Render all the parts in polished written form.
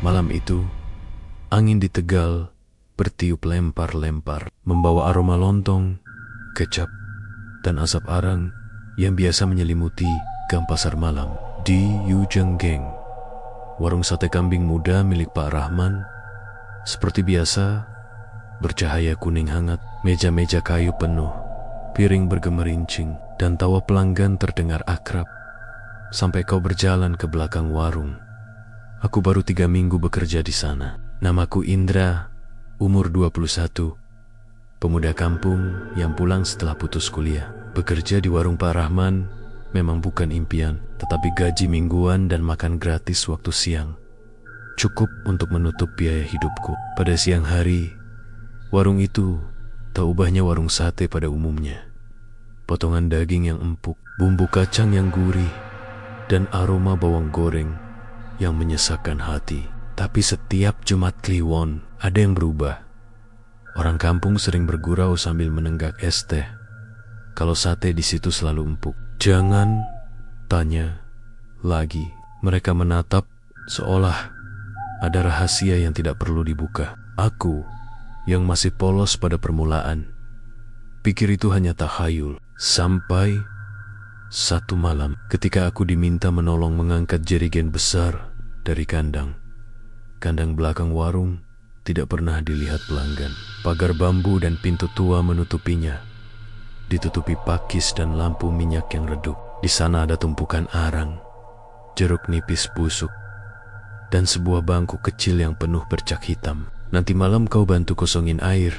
Malam itu, angin di Tegal bertiup lempar-lempar, membawa aroma lontong, kecap, dan asap arang yang biasa menyelimuti gang pasar malam. Di Yujenggeng, warung sate kambing muda milik Pak Rahman, seperti biasa, bercahaya kuning hangat, meja-meja kayu penuh, piring bergemerincing, dan tawa pelanggan terdengar akrab. Sampai kau berjalan ke belakang warung. Aku baru 3 minggu bekerja di sana. Namaku Indra, umur 21, pemuda kampung yang pulang setelah putus kuliah. Bekerja di warung Pak Rahman memang bukan impian, tetapi gaji mingguan dan makan gratis waktu siang cukup untuk menutup biaya hidupku. Pada siang hari, warung itu tak ubahnya warung sate pada umumnya. Potongan daging yang empuk, bumbu kacang yang gurih, dan aroma bawang goreng yang menyesakkan hati. Tapi setiap Jumat Kliwon ada yang berubah. Orang kampung sering bergurau sambil menenggak es teh. Kalau sate di situ selalu empuk. Jangan tanya lagi. Mereka menatap seolah ada rahasia yang tidak perlu dibuka. Aku yang masih polos pada permulaan, pikir itu hanya takhayul. Sampai satu malam ketika aku diminta menolong mengangkat jerigen besar dari kandang. Kandang belakang warung tidak pernah dilihat pelanggan. Pagar bambu dan pintu tua menutupinya, ditutupi pakis dan lampu minyak yang redup. Di sana ada tumpukan arang, jeruk nipis busuk, dan sebuah bangku kecil yang penuh bercak hitam. Nanti malam kau bantu kosongin air,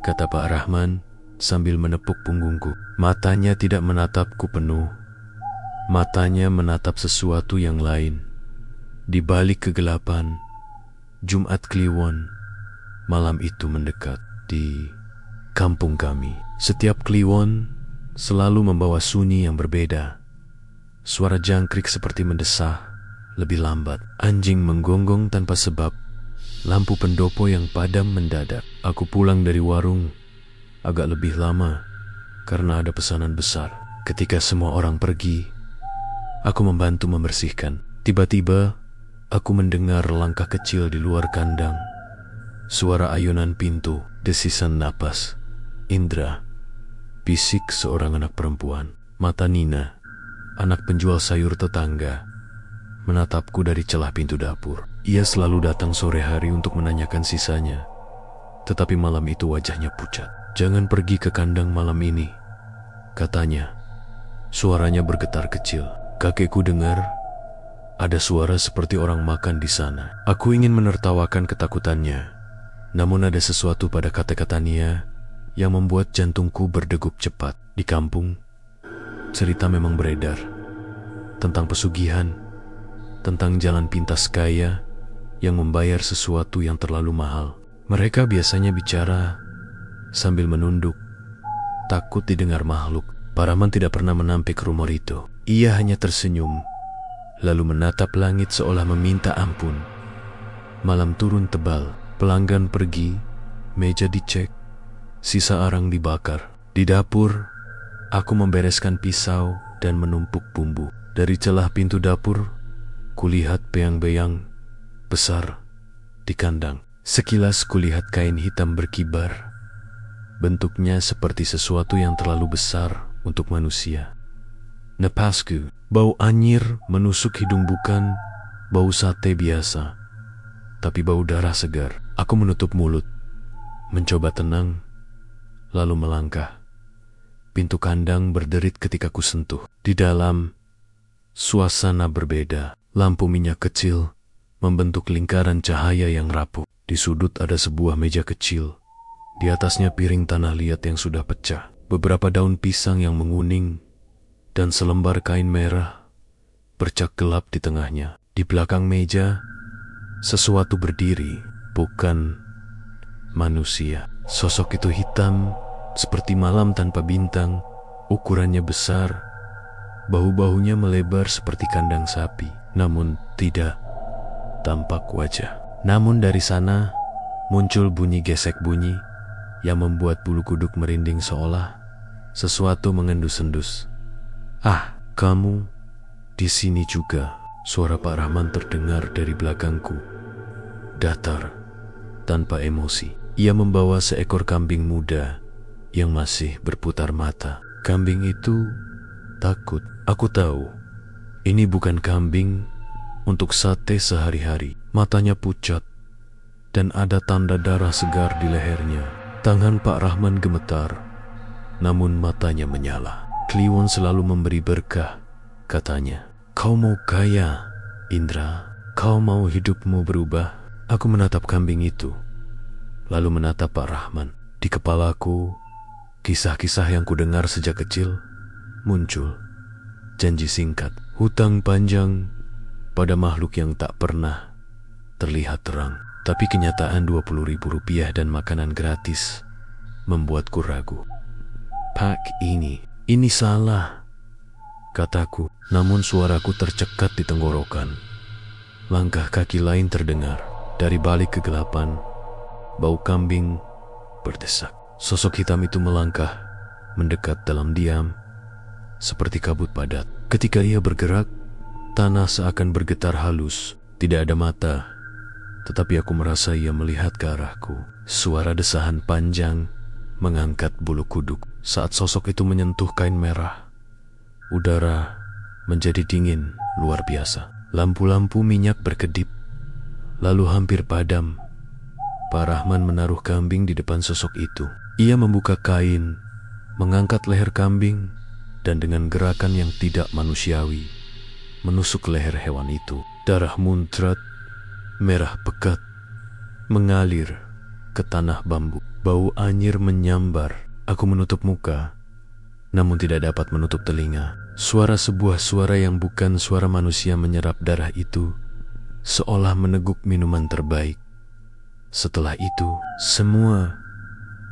kata Pak Rahman sambil menepuk punggungku. Matanya tidak menatapku penuh. Matanya menatap sesuatu yang lain. Di balik kegelapan, Jumat Kliwon malam itu mendekat. Di kampung kami, setiap Kliwon selalu membawa sunyi yang berbeda. Suara jangkrik seperti mendesah, lebih lambat. Anjing menggonggong tanpa sebab. Lampu pendopo yang padam mendadak. Aku pulang dari warung agak lebih lama karena ada pesanan besar. Ketika semua orang pergi, aku membantu membersihkan. Tiba-tiba, aku mendengar langkah kecil di luar kandang. Suara ayunan pintu, desisan napas. Indra, bisik seorang anak perempuan. Mata Nina, anak penjual sayur tetangga, menatapku dari celah pintu dapur. Ia selalu datang sore hari untuk menanyakan sisanya. Tetapi malam itu wajahnya pucat. Jangan pergi ke kandang malam ini, katanya. Suaranya bergetar kecil. Kakekku dengar ada suara seperti orang makan di sana. Aku ingin menertawakan ketakutannya, namun ada sesuatu pada kata-kata Nia yang membuat jantungku berdegup cepat. Di kampung, cerita memang beredar tentang pesugihan, tentang jalan pintas kaya yang membayar sesuatu yang terlalu mahal. Mereka biasanya bicara sambil menunduk, takut didengar makhluk. Pak Rahman tidak pernah menampik rumor itu. Ia hanya tersenyum, lalu menatap langit seolah meminta ampun. Malam turun tebal, pelanggan pergi, meja dicek, sisa arang dibakar. Di dapur, aku membereskan pisau dan menumpuk bumbu. Dari celah pintu dapur, kulihat beyang-beyang besar di kandang. Sekilas kulihat kain hitam berkibar. Bentuknya seperti sesuatu yang terlalu besar untuk manusia. Napasku, bau anyir menusuk hidung, bukan bau sate biasa, tapi bau darah segar. Aku menutup mulut, mencoba tenang, lalu melangkah. Pintu kandang berderit ketika ku sentuh. Di dalam, suasana berbeda. Lampu minyak kecil membentuk lingkaran cahaya yang rapuh. Di sudut ada sebuah meja kecil. Di atasnya piring tanah liat yang sudah pecah, beberapa daun pisang yang menguning, dan selembar kain merah bercak gelap di tengahnya. Di belakang meja, sesuatu berdiri, bukan manusia. Sosok itu hitam, seperti malam tanpa bintang, ukurannya besar, bahu-bahunya melebar seperti kandang sapi, namun tidak tampak wajah. Namun dari sana muncul bunyi gesek bunyi yang membuat bulu kuduk merinding seolah sesuatu mengendus-endus. Ah, kamu di sini juga. Suara Pak Rahman terdengar dari belakangku. datar, tanpa emosi. Ia membawa seekor kambing muda yang masih berputar mata. Kambing itu takut. Aku tahu, ini bukan kambing untuk sate sehari-hari. Matanya pucat dan ada tanda darah segar di lehernya. Tangan Pak Rahman gemetar, namun matanya menyala. Kliwon selalu memberi berkah, katanya. Kau mau kaya, Indra? Kau mau hidupmu berubah? Aku menatap kambing itu, lalu menatap Pak Rahman. Di kepalaku, kisah-kisah yang kudengar sejak kecil muncul. Janji singkat, hutang panjang pada makhluk yang tak pernah terlihat terang. Tapi kenyataan Rp20.000 dan makanan gratis membuatku ragu. Pak, ini salah, kataku. Namun suaraku tercekat di tenggorokan. Langkah kaki lain terdengar. Dari balik kegelapan, bau kambing berdesak. Sosok hitam itu melangkah, mendekat dalam diam, seperti kabut padat. Ketika ia bergerak, tanah seakan bergetar halus. Tidak ada mata, tetapi aku merasa ia melihat ke arahku. Suara desahan panjang mengangkat bulu kuduk. Saat sosok itu menyentuh kain merah, udara menjadi dingin luar biasa. Lampu-lampu minyak berkedip, lalu hampir padam. Pak Rahman menaruh kambing di depan sosok itu. Ia membuka kain, mengangkat leher kambing, dan dengan gerakan yang tidak manusiawi, menusuk leher hewan itu. Darah muncrat, merah pekat, mengalir ke tanah bambu. Bau anyir menyambar. Aku menutup muka, namun tidak dapat menutup telinga. Sebuah suara yang bukan suara manusia menyerap darah itu, seolah meneguk minuman terbaik. Setelah itu, semua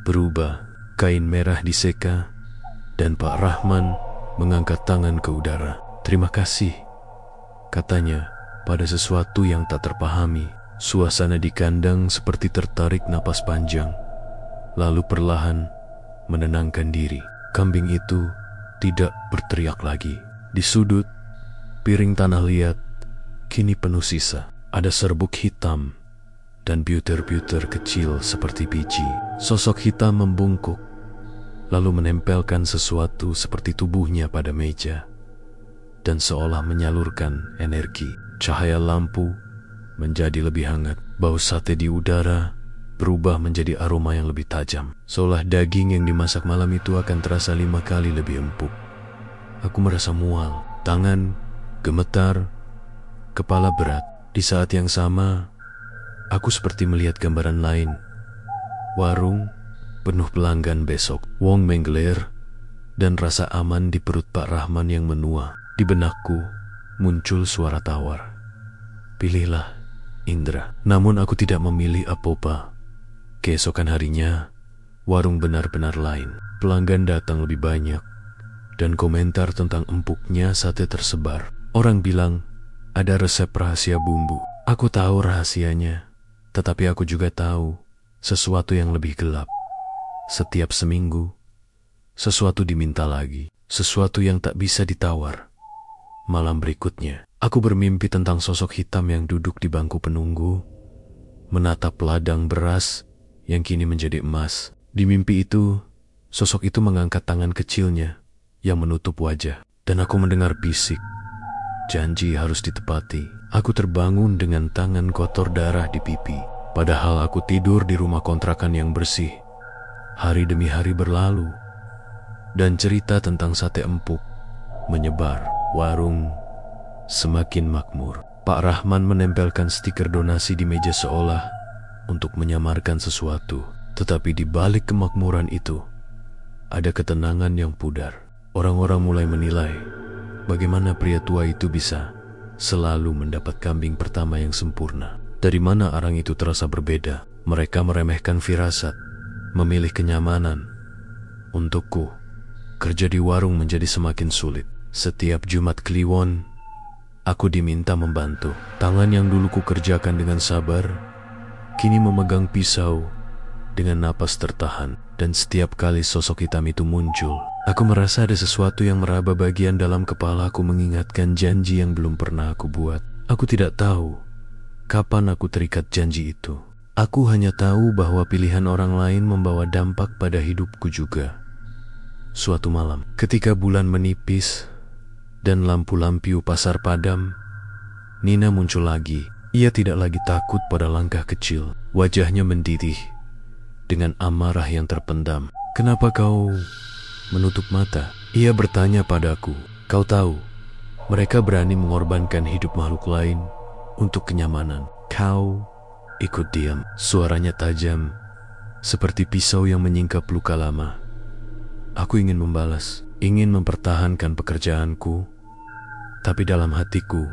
berubah. Kain merah diseka, dan Pak Rahman mengangkat tangan ke udara. Terima kasih, katanya pada sesuatu yang tak terpahami. Suasana di kandang seperti tertarik napas panjang, lalu perlahan menenangkan diri. Kambing itu tidak berteriak lagi. Di sudut, piring tanah liat kini penuh sisa. Ada serbuk hitam dan butir-butir kecil seperti biji. Sosok hitam membungkuk, lalu menempelkan sesuatu seperti tubuhnya pada meja, dan seolah menyalurkan energi. Cahaya lampu menjadi lebih hangat. Bau sate di udara berubah menjadi aroma yang lebih tajam, seolah daging yang dimasak malam itu akan terasa 5 kali lebih empuk. Aku merasa mual, tangan gemetar, kepala berat. Di saat yang sama, aku seperti melihat gambaran lain. Warung penuh pelanggan besok, Wong menggeler, dan rasa aman di perut Pak Rahman yang menua. Di benakku muncul suara tawar. Pilihlah, Indra. Namun aku tidak memilih apa-apa. Keesokan harinya, warung benar-benar lain. Pelanggan datang lebih banyak, dan komentar tentang empuknya sate tersebar. Orang bilang ada resep rahasia bumbu. Aku tahu rahasianya, tetapi aku juga tahu sesuatu yang lebih gelap. Setiap seminggu, sesuatu diminta lagi, sesuatu yang tak bisa ditawar. Malam berikutnya, aku bermimpi tentang sosok hitam yang duduk di bangku penunggu, menatap ladang beras yang kini menjadi emas. Di mimpi itu, sosok itu mengangkat tangan kecilnya yang menutup wajah, dan aku mendengar bisik. Janji harus ditepati. Aku terbangun dengan tangan kotor darah di pipi. Padahal aku tidur di rumah kontrakan yang bersih. Hari demi hari berlalu, dan cerita tentang sate empuk menyebar. Warung semakin makmur. Pak Rahman menempelkan stiker donasi di meja seolah untuk menyamarkan sesuatu. Tetapi di balik kemakmuran itu, ada ketenangan yang pudar. Orang-orang mulai menilai bagaimana pria tua itu bisa selalu mendapat kambing pertama yang sempurna. Dari mana arang itu terasa berbeda. Mereka meremehkan firasat, memilih kenyamanan. Untukku, kerja di warung menjadi semakin sulit. Setiap Jumat Kliwon, aku diminta membantu. Tangan yang dulu ku kerjakan dengan sabar, kini memegang pisau dengan napas tertahan. Dan setiap kali sosok hitam itu muncul, aku merasa ada sesuatu yang meraba bagian dalam kepala aku mengingatkan janji yang belum pernah aku buat. Aku tidak tahu kapan aku terikat janji itu. Aku hanya tahu bahwa pilihan orang lain membawa dampak pada hidupku juga. Suatu malam, ketika bulan menipis dan lampu-lampiu pasar padam, Nina muncul lagi. Ia tidak lagi takut pada langkah kecil. Wajahnya mendidih dengan amarah yang terpendam. "Kenapa kau menutup mata?" Ia bertanya padaku. "Kau tahu, mereka berani mengorbankan hidup makhluk lain untuk kenyamanan. Kau ikut diam." Suaranya tajam, seperti pisau yang menyingkap luka lama. Aku ingin membalas, ingin mempertahankan pekerjaanku, tapi dalam hatiku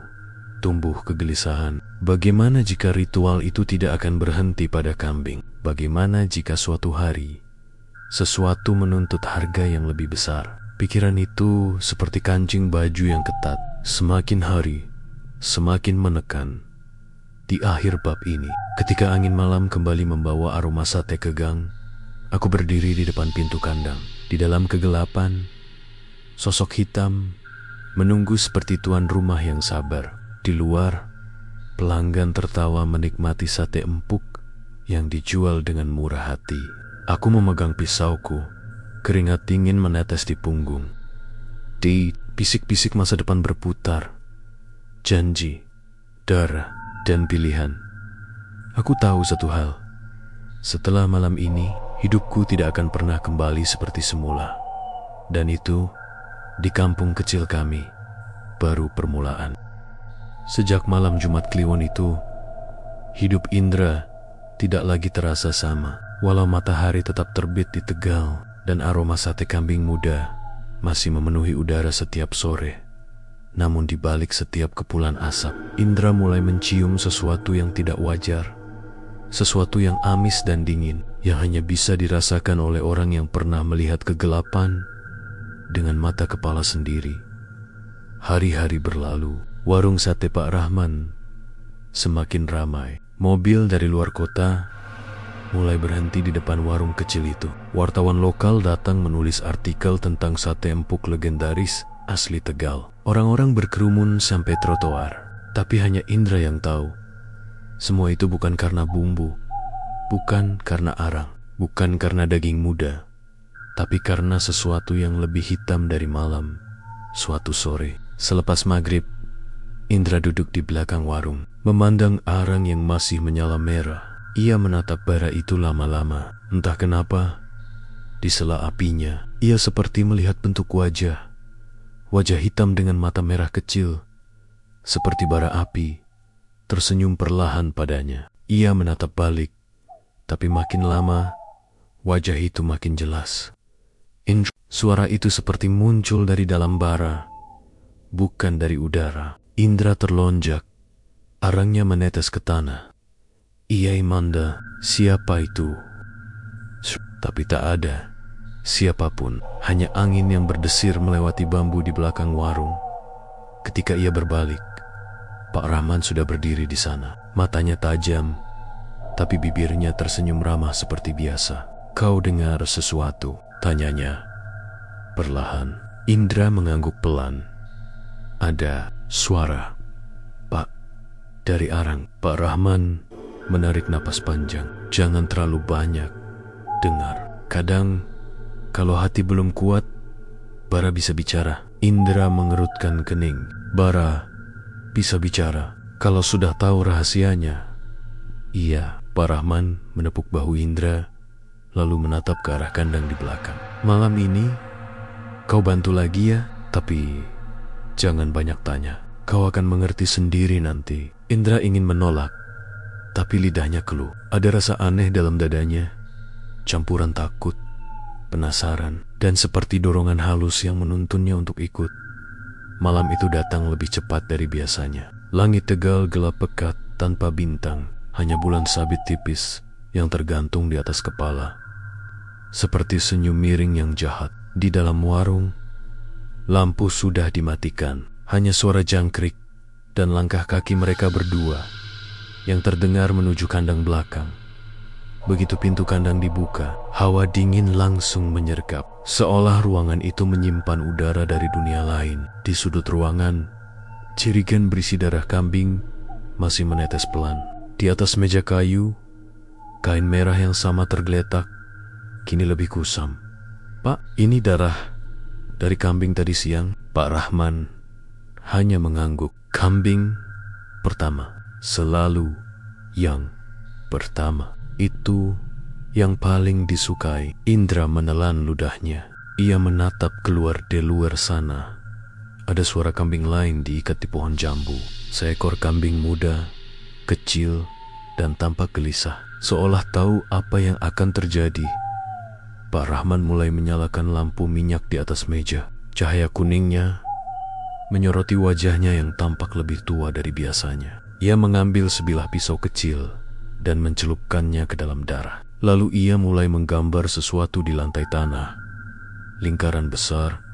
tumbuh kegelisahan. Bagaimana jika ritual itu tidak akan berhenti pada kambing? Bagaimana jika suatu hari sesuatu menuntut harga yang lebih besar? Pikiran itu seperti kancing baju yang ketat, semakin hari semakin menekan. Di akhir bab ini, ketika angin malam kembali membawa aroma sate ke gang, aku berdiri di depan pintu kandang. Di dalam kegelapan, sosok hitam menunggu seperti tuan rumah yang sabar. Di luar, pelanggan tertawa menikmati sate empuk yang dijual dengan murah hati. Aku memegang pisauku, keringat dingin menetes di punggung. Di bisik-bisik masa depan berputar, janji, darah, dan pilihan. Aku tahu satu hal, setelah malam ini, hidupku tidak akan pernah kembali seperti semula. Dan itu, di kampung kecil kami, baru permulaan. Sejak malam Jumat Kliwon itu, hidup Indra tidak lagi terasa sama. Walau matahari tetap terbit di Tegal dan aroma sate kambing muda masih memenuhi udara setiap sore. Namun di balik setiap kepulan asap, Indra mulai mencium sesuatu yang tidak wajar. Sesuatu yang amis dan dingin, yang hanya bisa dirasakan oleh orang yang pernah melihat kegelapan dengan mata kepala sendiri. Hari-hari berlalu, warung sate Pak Rahman semakin ramai. Mobil dari luar kota mulai berhenti di depan warung kecil itu. Wartawan lokal datang menulis artikel tentang sate empuk legendaris asli Tegal. Orang-orang berkerumun sampai trotoar, tapi hanya Indra yang tahu. Semua itu bukan karena bumbu, bukan karena arang, bukan karena daging muda, tapi karena sesuatu yang lebih hitam dari malam. Suatu sore, selepas maghrib, Indra duduk di belakang warung, memandang arang yang masih menyala merah. Ia menatap bara itu lama-lama. Entah kenapa, di sela apinya, ia seperti melihat bentuk wajah. Wajah hitam dengan mata merah kecil, seperti bara api, tersenyum perlahan padanya. Ia menatap balik, tapi makin lama, wajah itu makin jelas. Suara itu seperti muncul dari dalam bara, bukan dari udara. Indra terlonjak, arangnya menetes ke tanah. "Iya Imanda, siapa itu?" Tapi tak ada siapapun, hanya angin yang berdesir melewati bambu di belakang warung. Ketika ia berbalik, Pak Rahman sudah berdiri di sana. Matanya tajam, tapi bibirnya tersenyum ramah seperti biasa. "Kau dengar sesuatu?" tanyanya perlahan. Indra mengangguk pelan. "Ada suara, Pak." Dari arang. Pak Rahman menarik napas panjang. "Jangan terlalu banyak. Dengar. Kadang, kalau hati belum kuat, bara bisa bicara." Indra mengerutkan kening. Bara bisa bicara kalau sudah tahu rahasianya. "Iya." Pak Rahman menepuk bahu Indra, lalu menatap ke arah kandang di belakang. "Malam ini, kau bantu lagi ya, tapi jangan banyak tanya. Kau akan mengerti sendiri nanti." Indra ingin menolak, tapi lidahnya keluh. Ada rasa aneh dalam dadanya, campuran takut, penasaran, dan seperti dorongan halus yang menuntunnya untuk ikut. Malam itu datang lebih cepat dari biasanya. Langit Tegal gelap pekat tanpa bintang, hanya bulan sabit tipis yang tergantung di atas kepala. Seperti senyum miring yang jahat. Di dalam warung, lampu sudah dimatikan. Hanya suara jangkrik dan langkah kaki mereka berdua yang terdengar menuju kandang belakang. Begitu pintu kandang dibuka, hawa dingin langsung menyergap, seolah ruangan itu menyimpan udara dari dunia lain. Di sudut ruangan, jerigen berisi darah kambing masih menetes pelan. Di atas meja kayu, kain merah yang sama tergeletak, kini lebih kusam. "Pak, ini darah dari kambing tadi siang." Pak Rahman hanya mengangguk. Kambing pertama, selalu yang pertama. Itu yang paling disukai. Indra menelan ludahnya. Ia menatap keluar di luar sana. Ada suara kambing lain diikat di pohon jambu. Seekor kambing muda, kecil, dan tampak gelisah, seolah tahu apa yang akan terjadi. Pak Rahman mulai menyalakan lampu minyak di atas meja. Cahaya kuningnya menyoroti wajahnya yang tampak lebih tua dari biasanya. Ia mengambil sebilah pisau kecil dan mencelupkannya ke dalam darah. Lalu ia mulai menggambar sesuatu di lantai tanah. Lingkaran besar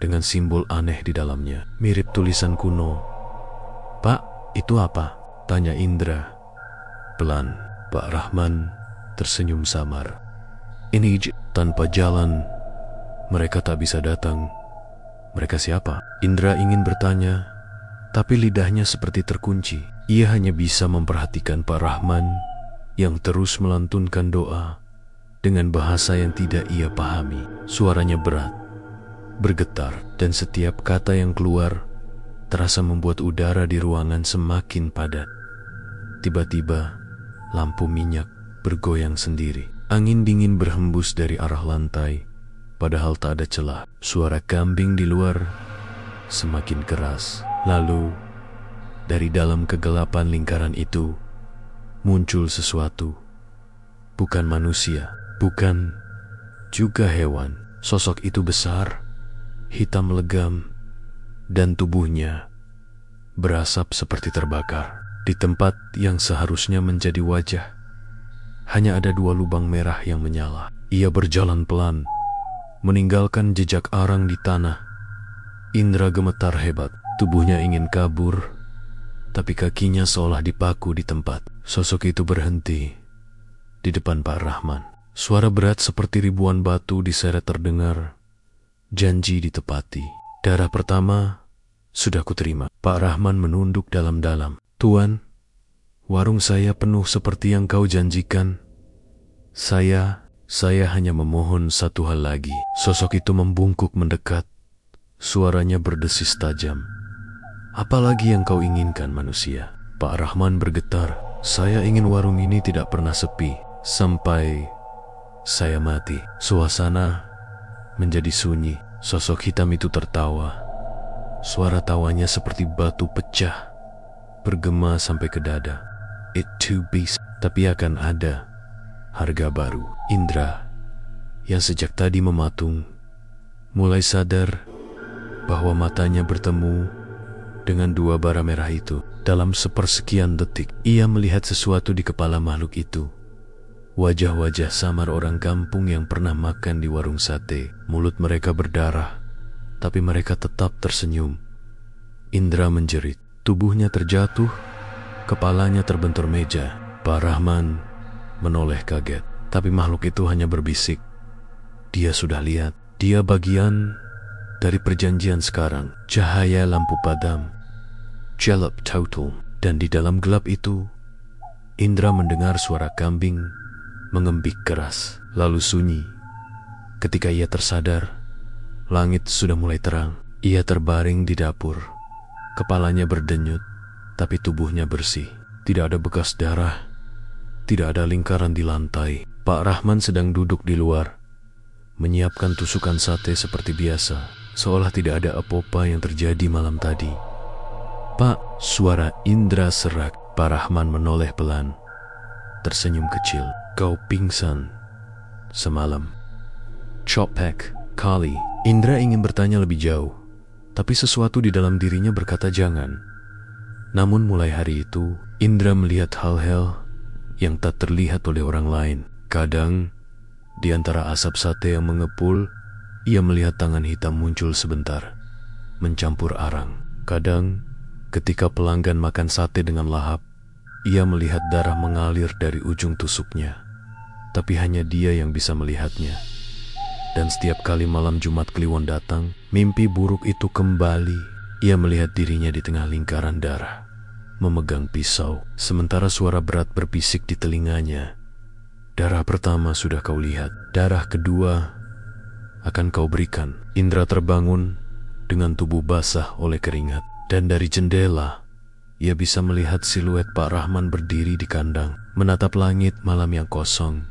dengan simbol aneh di dalamnya, mirip tulisan kuno. "Pak, itu apa?" tanya Indra. Pelan, Pak Rahman tersenyum samar. "Ini tanpa jalan, mereka tak bisa datang." "Mereka siapa?" Indra ingin bertanya, tapi lidahnya seperti terkunci. Ia hanya bisa memperhatikan Pak Rahman yang terus melantunkan doa dengan bahasa yang tidak ia pahami. Suaranya berat, bergetar, dan setiap kata yang keluar terasa membuat udara di ruangan semakin padat. Tiba-tiba, lampu minyak bergoyang sendiri. Angin dingin berhembus dari arah lantai, padahal tak ada celah. Suara kambing di luar semakin keras. Lalu, dari dalam kegelapan lingkaran itu, muncul sesuatu. Bukan manusia, bukan juga hewan. Sosok itu besar, hitam legam, dan tubuhnya berasap seperti terbakar. Di tempat yang seharusnya menjadi wajah, hanya ada 2 lubang merah yang menyala. Ia berjalan pelan, meninggalkan jejak arang di tanah. Indra gemetar hebat. Tubuhnya ingin kabur, tapi kakinya seolah dipaku di tempat. Sosok itu berhenti di depan Pak Rahman. Suara berat seperti ribuan batu diseret terdengar. Janji ditepati. "Darah pertama sudah kuterima." Pak Rahman menunduk dalam-dalam. "Tuan, warung saya penuh seperti yang kau janjikan. Saya hanya memohon satu hal lagi." Sosok itu membungkuk mendekat. Suaranya berdesis tajam. "Apa lagi yang kau inginkan, manusia?" Pak Rahman bergetar. "Saya ingin warung ini tidak pernah sepi sampai saya mati." Suasana menjadi sunyi. Sosok hitam itu tertawa. Suara tawanya seperti batu pecah, bergema sampai ke dada. "It too beast, tapi akan ada harga baru." Indra, yang sejak tadi mematung, mulai sadar bahwa matanya bertemu dengan 2 bara merah itu. Dalam sepersekian detik, ia melihat sesuatu di kepala makhluk itu. Wajah-wajah samar orang kampung yang pernah makan di warung sate. Mulut mereka berdarah, tapi mereka tetap tersenyum. Indra menjerit. Tubuhnya terjatuh, kepalanya terbentur meja. Pak Rahman menoleh kaget, tapi makhluk itu hanya berbisik. Dia sudah lihat. Dia bagian dari perjanjian sekarang. Cahaya lampu padam, gelap total, dan di dalam gelap itu, Indra mendengar suara kambing mengembik keras, lalu sunyi. Ketika ia tersadar, langit sudah mulai terang. Ia terbaring di dapur, kepalanya berdenyut, tapi tubuhnya bersih. Tidak ada bekas darah, tidak ada lingkaran di lantai. Pak Rahman sedang duduk di luar, menyiapkan tusukan sate seperti biasa, seolah tidak ada apa-apa yang terjadi malam tadi. "Pak," suara Indra serak. Pak Rahman menoleh pelan, tersenyum kecil. "Kau pingsan semalam." "Copek kali." Indra ingin bertanya lebih jauh, tapi sesuatu di dalam dirinya berkata jangan. Namun mulai hari itu, Indra melihat hal-hal yang tak terlihat oleh orang lain. Kadang, di antara asap sate yang mengepul, ia melihat tangan hitam muncul sebentar, mencampur arang. Kadang, ketika pelanggan makan sate dengan lahap, ia melihat darah mengalir dari ujung tusuknya. Tapi hanya dia yang bisa melihatnya. Dan setiap kali malam Jumat Kliwon datang, mimpi buruk itu kembali. Ia melihat dirinya di tengah lingkaran darah. memegang pisau, sementara suara berat berbisik di telinganya. Darah pertama sudah kau lihat, darah kedua akan kau berikan. Indra terbangun dengan tubuh basah oleh keringat, dan dari jendela ia bisa melihat siluet Pak Rahman berdiri di kandang, menatap langit malam yang kosong.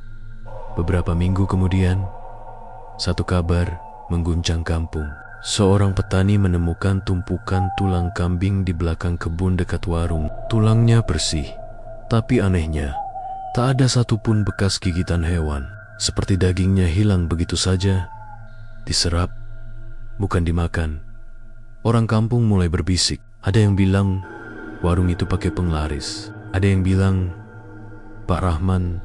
Beberapa minggu kemudian, satu kabar mengguncang kampung. Seorang petani menemukan tumpukan tulang kambing di belakang kebun dekat warung. Tulangnya bersih, tapi anehnya, tak ada satupun bekas gigitan hewan. Seperti dagingnya hilang begitu saja, diserap, bukan dimakan. Orang kampung mulai berbisik. Ada yang bilang warung itu pakai penglaris. Ada yang bilang Pak Rahman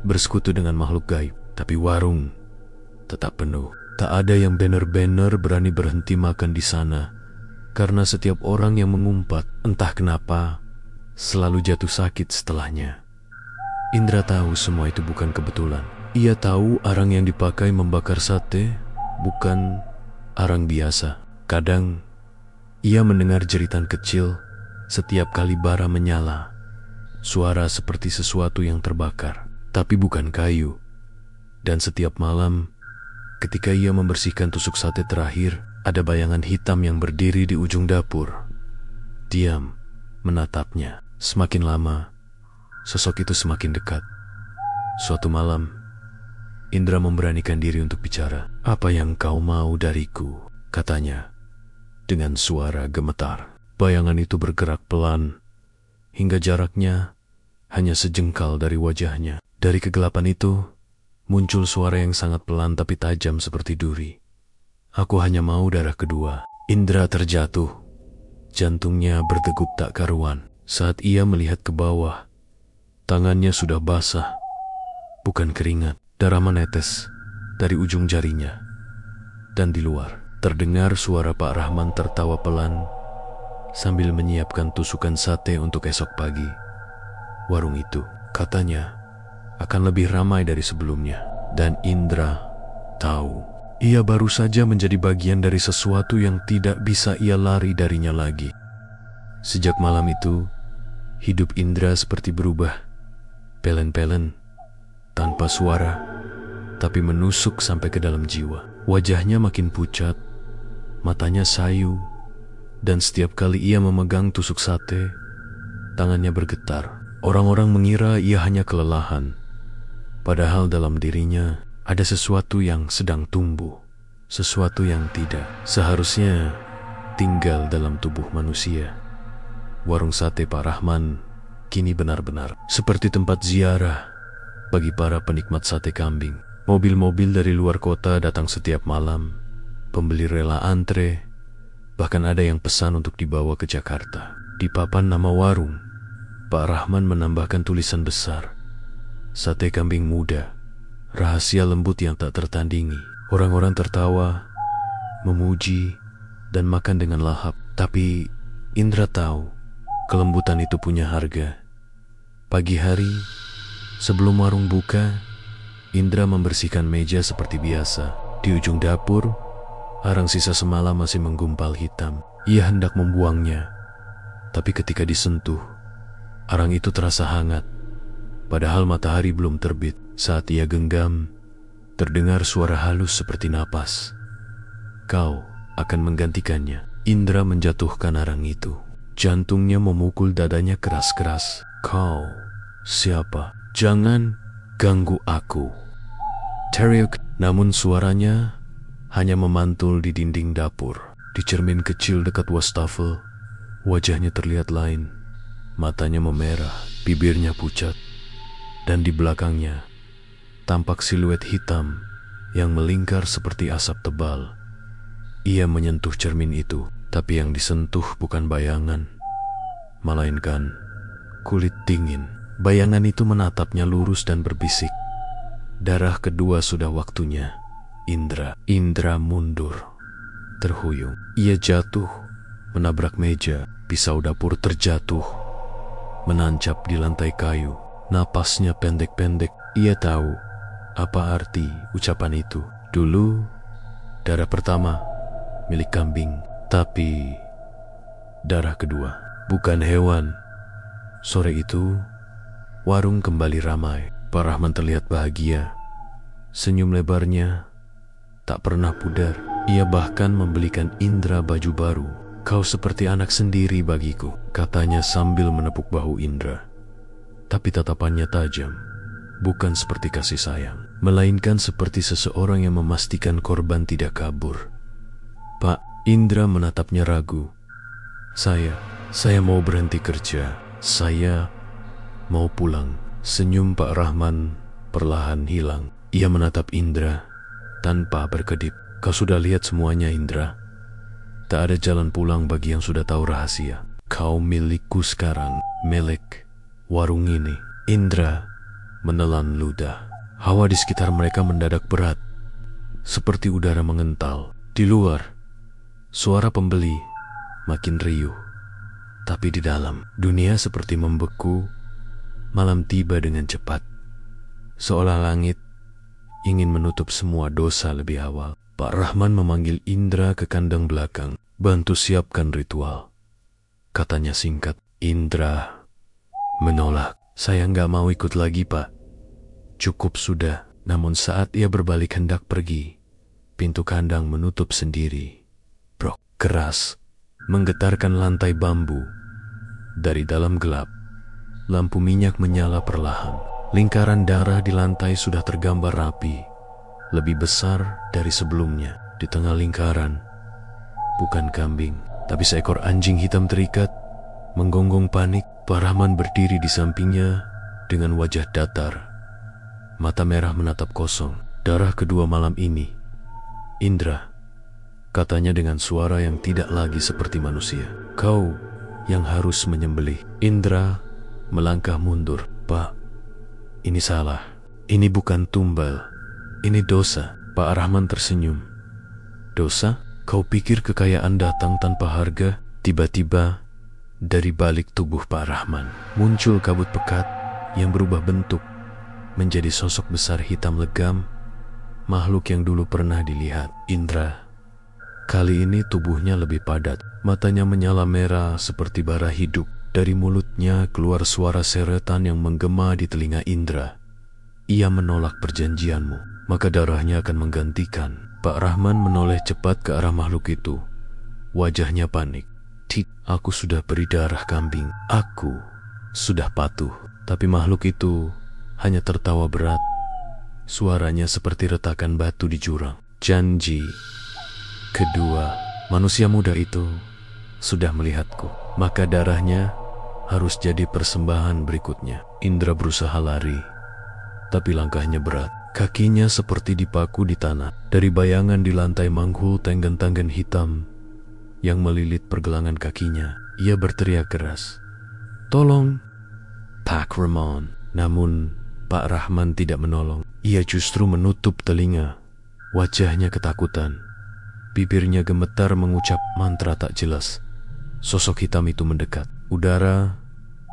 bersekutu dengan makhluk gaib. Tapi warung tetap penuh. Tak ada yang benar-benar berani berhenti makan di sana, karena setiap orang yang mengumpat, entah kenapa, selalu jatuh sakit setelahnya. Indra tahu semua itu bukan kebetulan. Ia tahu arang yang dipakai membakar sate bukan arang biasa. Kadang ia mendengar jeritan kecil setiap kali bara menyala, suara seperti sesuatu yang terbakar, tapi bukan kayu. Dan setiap malam, ketika ia membersihkan tusuk sate terakhir, ada bayangan hitam yang berdiri di ujung dapur. Diam, menatapnya. Semakin lama, sosok itu semakin dekat. Suatu malam, Indra memberanikan diri untuk bicara. "Apa yang kau mau dariku?" katanya, dengan suara gemetar. Bayangan itu bergerak pelan, hingga jaraknya hanya sejengkal dari wajahnya. Dari kegelapan itu, muncul suara yang sangat pelan tapi tajam seperti duri. "Aku hanya mau darah kedua." Indra terjatuh. Jantungnya berdegup tak karuan. Saat ia melihat ke bawah, tangannya sudah basah, bukan keringat. Darah menetes dari ujung jarinya. Dan di luar, terdengar suara Pak Rahman tertawa pelan sambil menyiapkan tusukan sate untuk esok pagi. Warung itu, katanya, akan lebih ramai dari sebelumnya. Dan Indra tahu, ia baru saja menjadi bagian dari sesuatu yang tidak bisa ia lari darinya lagi. Sejak malam itu, hidup Indra seperti berubah. Pelen-pelen, tanpa suara, tapi menusuk sampai ke dalam jiwa. Wajahnya makin pucat, matanya sayu, dan setiap kali ia memegang tusuk sate, tangannya bergetar. Orang-orang mengira ia hanya kelelahan, padahal dalam dirinya ada sesuatu yang sedang tumbuh, sesuatu yang tidak seharusnya tinggal dalam tubuh manusia. Warung sate Pak Rahman kini benar-benar seperti tempat ziarah bagi para penikmat sate kambing. Mobil-mobil dari luar kota datang setiap malam, pembeli rela antre, bahkan ada yang pesan untuk dibawa ke Jakarta. Di papan nama warung, Pak Rahman menambahkan tulisan besar, "Sate kambing muda, rahasia lembut yang tak tertandingi." Orang-orang tertawa, memuji, dan makan dengan lahap. Tapi Indra tahu, kelembutan itu punya harga. Pagi hari, sebelum warung buka, Indra membersihkan meja seperti biasa. Di ujung dapur, arang sisa semalam masih menggumpal hitam. Ia hendak membuangnya, tapi ketika disentuh, arang itu terasa hangat. Padahal matahari belum terbit. Saat ia genggam, terdengar suara halus seperti napas. "Kau akan menggantikannya." Indra menjatuhkan arang itu. Jantungnya memukul dadanya keras-keras. "Kau siapa? Jangan ganggu aku," teriak. Namun suaranya hanya memantul di dinding dapur. Di cermin kecil dekat wastafel, wajahnya terlihat lain. Matanya memerah, bibirnya pucat, dan di belakangnya tampak siluet hitam yang melingkar seperti asap tebal. Ia menyentuh cermin itu, tapi yang disentuh bukan bayangan, melainkan kulit dingin. Bayangan itu menatapnya lurus dan berbisik, "Darah kedua sudah waktunya, Indra." Indra mundur, terhuyung. Ia jatuh, menabrak meja. Pisau dapur terjatuh, menancap di lantai kayu. Napasnya pendek-pendek. Ia tahu apa arti ucapan itu. Dulu, darah pertama milik kambing, tapi darah kedua bukan hewan. Sore itu, warung kembali ramai. Pak Rahman terlihat bahagia. Senyum lebarnya tak pernah pudar. Ia bahkan membelikan Indra baju baru. "Kau seperti anak sendiri bagiku," katanya sambil menepuk bahu Indra. Tapi tatapannya tajam, bukan seperti kasih sayang, melainkan seperti seseorang yang memastikan korban tidak kabur. "Pak," Indra menatapnya ragu. Saya mau berhenti kerja. Saya mau pulang." Senyum Pak Rahman perlahan hilang. Ia menatap Indra tanpa berkedip. "Kau sudah lihat semuanya, Indra. Tak ada jalan pulang bagi yang sudah tahu rahasia. Kau milikku sekarang, milik warung ini." Indra menelan ludah. Hawa di sekitar mereka mendadak berat, seperti udara mengental. Di luar, suara pembeli makin riuh. Tapi di dalam, dunia seperti membeku. Malam tiba dengan cepat, seolah langit ingin menutup semua dosa lebih awal. Pak Rahman memanggil Indra ke kandang belakang. "Bantu siapkan ritual," katanya singkat. Indra menolak. "Saya nggak mau ikut lagi, Pak. Cukup sudah." Namun saat ia berbalik hendak pergi, pintu kandang menutup sendiri. Brok, keras, menggetarkan lantai bambu. Dari dalam gelap, lampu minyak menyala perlahan. Lingkaran darah di lantai sudah tergambar rapi, lebih besar dari sebelumnya. Di tengah lingkaran, bukan kambing, tapi seekor anjing hitam terikat, menggonggong panik. Pak Rahman berdiri di sampingnya dengan wajah datar, mata merah menatap kosong. "Darah kedua malam ini, Indra," katanya dengan suara yang tidak lagi seperti manusia. "Kau yang harus menyembelih." Indra melangkah mundur. "Pak, ini salah. Ini bukan tumbal. Ini dosa." Pak Rahman tersenyum. "Dosa? Kau pikir kekayaan datang tanpa harga?" Tiba-tiba, dari balik tubuh Pak Rahman muncul kabut pekat yang berubah bentuk menjadi sosok besar hitam legam, makhluk yang dulu pernah dilihat Indra. Kali ini tubuhnya lebih padat, matanya menyala merah seperti bara hidup. Dari mulutnya keluar suara seretan yang menggema di telinga Indra. "Ia menolak perjanjianmu, maka darahnya akan menggantikan." Pak Rahman menoleh cepat ke arah makhluk itu. Wajahnya panik. Aku sudah beri darah kambing. Aku sudah patuh." Tapi makhluk itu hanya tertawa berat. Suaranya seperti retakan batu di jurang. "Janji kedua, manusia muda itu sudah melihatku, maka darahnya harus jadi persembahan berikutnya." Indra berusaha lari, tapi langkahnya berat. Kakinya seperti dipaku di tanah. Dari bayangan di lantai manghul tenggen-tenggen hitam yang melilit pergelangan kakinya, ia berteriak keras, "Tolong, Pak Rahman." Namun Pak Rahman tidak menolong. Ia justru menutup telinga. Wajahnya ketakutan. Bibirnya gemetar mengucap mantra tak jelas. Sosok hitam itu mendekat. Udara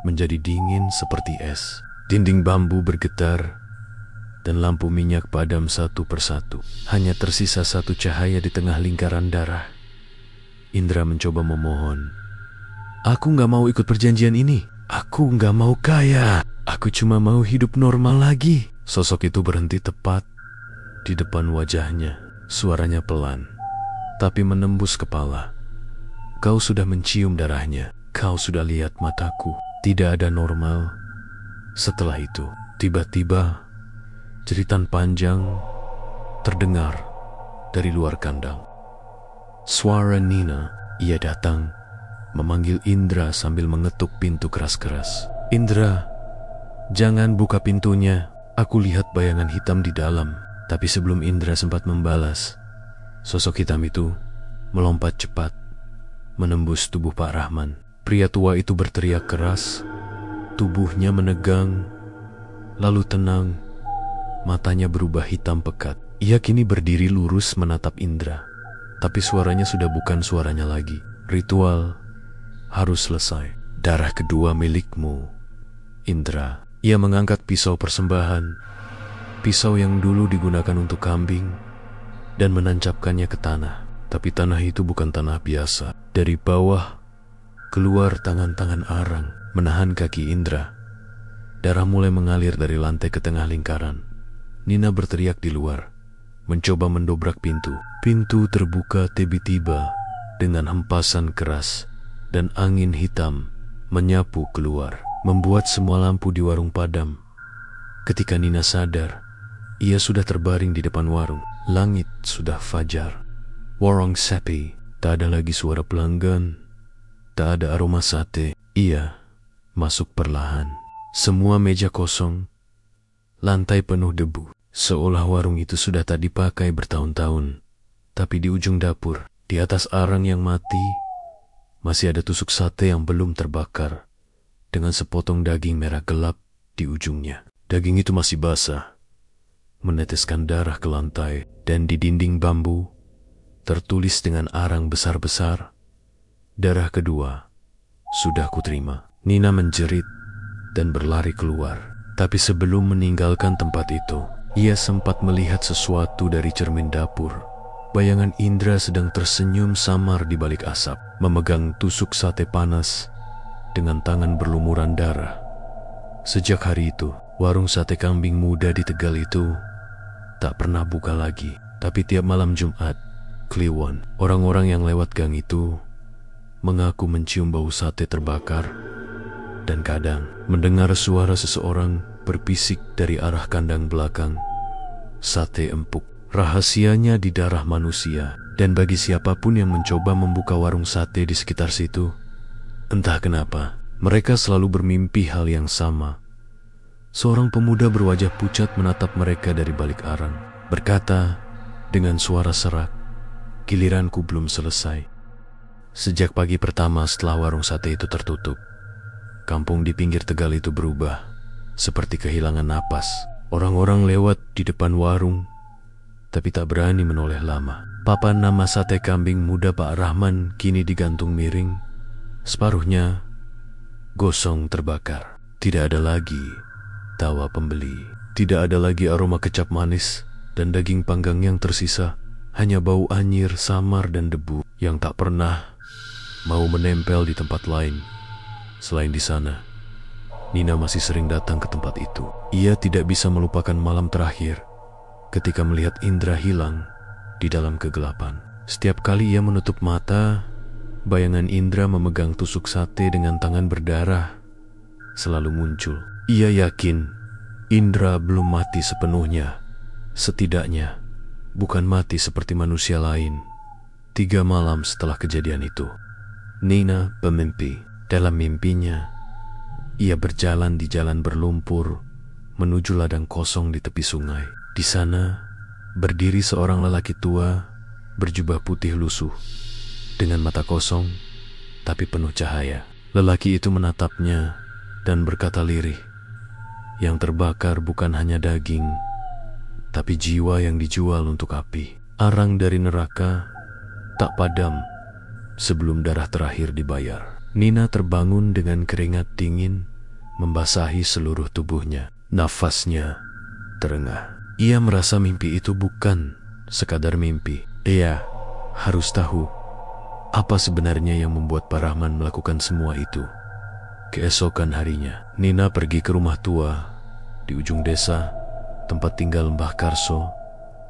menjadi dingin seperti es. Dinding bambu bergetar dan lampu minyak padam satu persatu. Hanya tersisa satu cahaya di tengah lingkaran darah. Indra mencoba memohon. "Aku nggak mau ikut perjanjian ini. Aku nggak mau kaya. Aku cuma mau hidup normal lagi." Sosok itu berhenti tepat di depan wajahnya. Suaranya pelan, tapi menembus kepala. "Kau sudah mencium darahnya. Kau sudah lihat mataku. Tidak ada normal." Setelah itu, tiba-tiba jeritan panjang terdengar dari luar kandang. Suara Nina. Ia datang, memanggil Indra sambil mengetuk pintu keras-keras. "Indra, jangan buka pintunya. Aku lihat bayangan hitam di dalam." Tapi sebelum Indra sempat membalas, sosok hitam itu melompat cepat, menembus tubuh Pak Rahman. Pria tua itu berteriak keras, tubuhnya menegang, lalu tenang, matanya berubah hitam pekat. Ia kini berdiri lurus menatap Indra, tapi suaranya sudah bukan suaranya lagi. "Ritual harus selesai. Darah kedua milikmu, Indra." Ia mengangkat pisau persembahan, pisau yang dulu digunakan untuk kambing, dan menancapkannya ke tanah. Tapi tanah itu bukan tanah biasa. Dari bawah Keluar tangan-tangan Arang menahan kaki Indra. Darah mulai mengalir dari lantai ke tengah lingkaran. Nina berteriak di luar, mencoba mendobrak pintu. Pintu terbuka tiba-tiba dengan hempasan keras dan angin hitam menyapu keluar, membuat semua lampu di warung padam. Ketika Nina sadar, ia sudah terbaring di depan warung. Langit sudah fajar. Warung sepi, tak ada lagi suara pelanggan, tak ada aroma sate. Ia masuk perlahan. Semua meja kosong, lantai penuh debu, seolah warung itu sudah tak dipakai bertahun-tahun. Tapi di ujung dapur, di atas arang yang mati, masih ada tusuk sate yang belum terbakar, dengan sepotong daging merah gelap di ujungnya. Daging itu masih basah, meneteskan darah ke lantai, dan di dinding bambu tertulis dengan arang besar-besar, "Darah kedua sudah kuterima." Nina menjerit dan berlari keluar. Tapi sebelum meninggalkan tempat itu, ia sempat melihat sesuatu dari cermin dapur. Bayangan Indra sedang tersenyum samar di balik asap, memegang tusuk sate panas dengan tangan berlumuran darah. Sejak hari itu, warung sate kambing muda di Tegal itu tak pernah buka lagi. Tapi tiap malam Jumat, Kliwon, orang-orang yang lewat gang itu mengaku mencium bau sate terbakar, dan kadang mendengar suara seseorang berbisik dari arah kandang belakang, "Sate empuk." Rahasianya di darah manusia, dan bagi siapapun yang mencoba membuka warung sate di sekitar situ, entah kenapa, mereka selalu bermimpi hal yang sama. Seorang pemuda berwajah pucat menatap mereka dari balik arang, berkata dengan suara serak, "Giliranku belum selesai." Sejak pagi pertama setelah warung sate itu tertutup, kampung di pinggir Tegal itu berubah, seperti kehilangan napas. Orang-orang lewat di depan warung, tapi tak berani menoleh lama. Papan nama sate kambing muda Pak Rahman kini digantung miring, separuhnya gosong terbakar. Tidak ada lagi tawa pembeli, tidak ada lagi aroma kecap manis dan daging panggang yang tersisa, hanya bau anyir, samar dan debu yang tak pernah mau menempel di tempat lain. Selain di sana, Nina masih sering datang ke tempat itu. Ia tidak bisa melupakan malam terakhir ketika melihat Indra hilang di dalam kegelapan. Setiap kali ia menutup mata, bayangan Indra memegang tusuk sate dengan tangan berdarah selalu muncul. Ia yakin Indra belum mati sepenuhnya. Setidaknya bukan mati seperti manusia lain. 3 malam setelah kejadian itu, Nina bermimpi. Dalam mimpinya, ia berjalan di jalan berlumpur menuju ladang kosong di tepi sungai. Di sana, berdiri seorang lelaki tua berjubah putih lusuh, dengan mata kosong tapi penuh cahaya. Lelaki itu menatapnya dan berkata lirih, "Yang terbakar bukan hanya daging, tapi jiwa yang dijual untuk api. Arang dari neraka tak padam sebelum darah terakhir dibayar." Nina terbangun dengan keringat dingin membasahi seluruh tubuhnya. Nafasnya terengah. Ia merasa mimpi itu bukan sekadar mimpi. Ia harus tahu apa sebenarnya yang membuat Pak Rahman melakukan semua itu. Keesokan harinya, Nina pergi ke rumah tua di ujung desa, tempat tinggal Mbah Karso,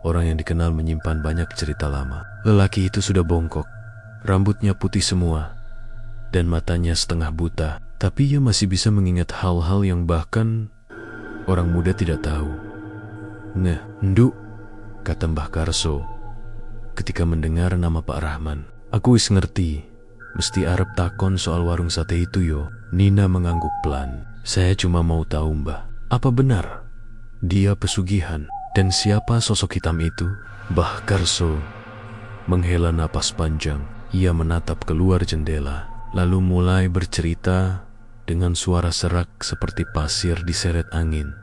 orang yang dikenal menyimpan banyak cerita lama. Lelaki itu sudah bongkok, rambutnya putih semua, dan matanya setengah buta. Tapi ia masih bisa mengingat hal-hal yang bahkan orang muda tidak tahu. "Nduk," kata Mbah Karso ketika mendengar nama Pak Rahman. "Aku wis ngerti, mesti arep takon soal warung sate itu yo." Nina mengangguk pelan. "Saya cuma mau tahu, Mbah, apa benar dia pesugihan? Dan siapa sosok hitam itu?" Mbah Karso menghela napas panjang. Ia menatap keluar jendela, lalu mulai bercerita dengan suara serak seperti pasir diseret angin.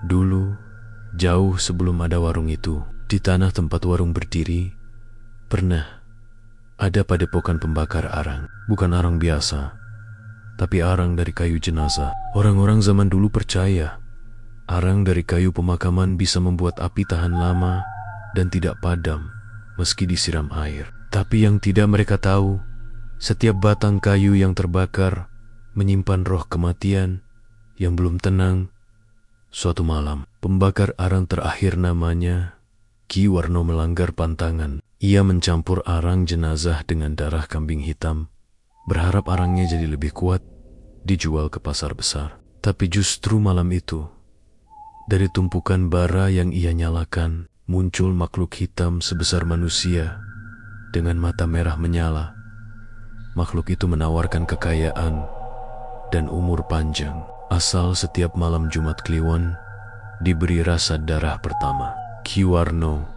Dulu, jauh sebelum ada warung itu, di tanah tempat warung berdiri, pernah ada padepokan pembakar arang. Bukan arang biasa, tapi arang dari kayu jenazah. Orang-orang zaman dulu percaya arang dari kayu pemakaman bisa membuat api tahan lama dan tidak padam meski disiram air. Tapi yang tidak mereka tahu, Setiap batang kayu yang terbakar menyimpan roh kematian yang belum tenang. Suatu malam, pembakar arang terakhir namanya Ki Warno melanggar pantangan. Ia mencampur arang jenazah dengan darah kambing hitam, berharap arangnya jadi lebih kuat, dijual ke pasar besar. Tapi justru malam itu, dari tumpukan bara yang ia nyalakan, muncul makhluk hitam sebesar manusia dengan mata merah menyala. Makhluk itu menawarkan kekayaan dan umur panjang, asal setiap malam Jumat Kliwon diberi rasa darah pertama. Ki Warno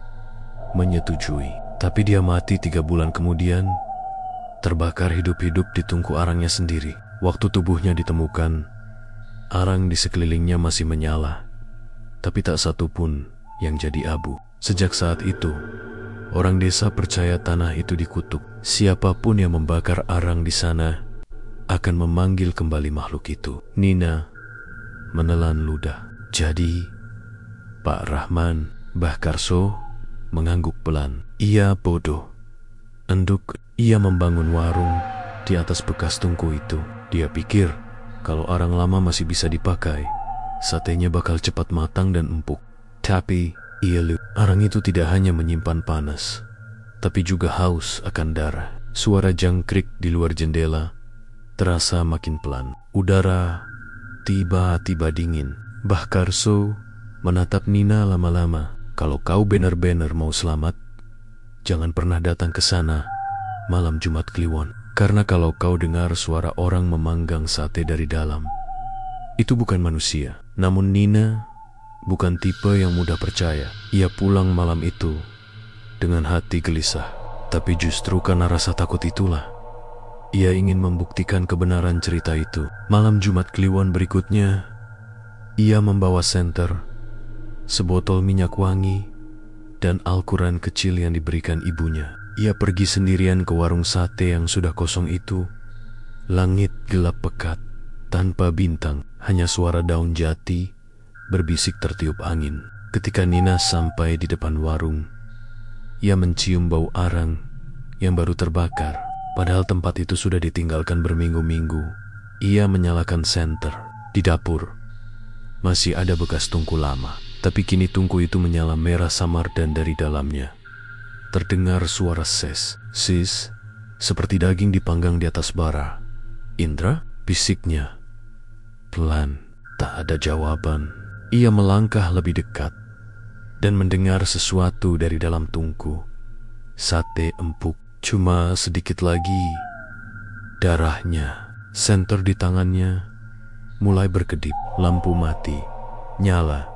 menyetujui, tapi dia mati 3 bulan kemudian, terbakar hidup-hidup di tungku arangnya sendiri. Waktu tubuhnya ditemukan, arang di sekelilingnya masih menyala, tapi tak satu pun yang jadi abu. Sejak saat itu, orang desa percaya tanah itu dikutuk. Siapapun yang membakar arang di sana akan memanggil kembali makhluk itu. Nina menelan ludah. Jadi, Pak Rahman, Mbah Karso mengangguk pelan. Ia bodoh. Enduk, ia membangun warung di atas bekas tungku itu. Dia pikir kalau arang lama masih bisa dipakai, satenya bakal cepat matang dan empuk. Tapi ia lupa, arang itu tidak hanya menyimpan panas, tapi juga haus akan darah. Suara jangkrik di luar jendela terasa makin pelan. Udara tiba-tiba dingin. Mbah Karso menatap Nina lama-lama. Kalau kau benar-benar mau selamat, jangan pernah datang ke sana malam Jumat Kliwon. Karena kalau kau dengar suara orang memanggang sate dari dalam, itu bukan manusia. Namun Nina bukan tipe yang mudah percaya. Ia pulang malam itu dengan hati gelisah. Tapi justru karena rasa takut itulah, ia ingin membuktikan kebenaran cerita itu. Malam Jumat Kliwon berikutnya, ia membawa senter, sebotol minyak wangi, dan Al-Quran kecil yang diberikan ibunya. Ia pergi sendirian ke warung sate yang sudah kosong itu. Langit gelap pekat, tanpa bintang, hanya suara daun jati berbisik tertiup angin. Ketika Nina sampai di depan warung, ia mencium bau arang yang baru terbakar. Padahal tempat itu sudah ditinggalkan berminggu-minggu. Ia menyalakan senter. Di dapur masih ada bekas tungku lama, tapi kini tungku itu menyala merah samar dan dari dalamnya terdengar suara sis, seperti daging dipanggang di atas bara. Indra, bisiknya. Pelan, tak ada jawaban. Ia melangkah lebih dekat dan mendengar sesuatu dari dalam tungku. Sate empuk, cuma sedikit lagi. Darahnya. Senter di tangannya mulai berkedip. Lampu mati, nyala,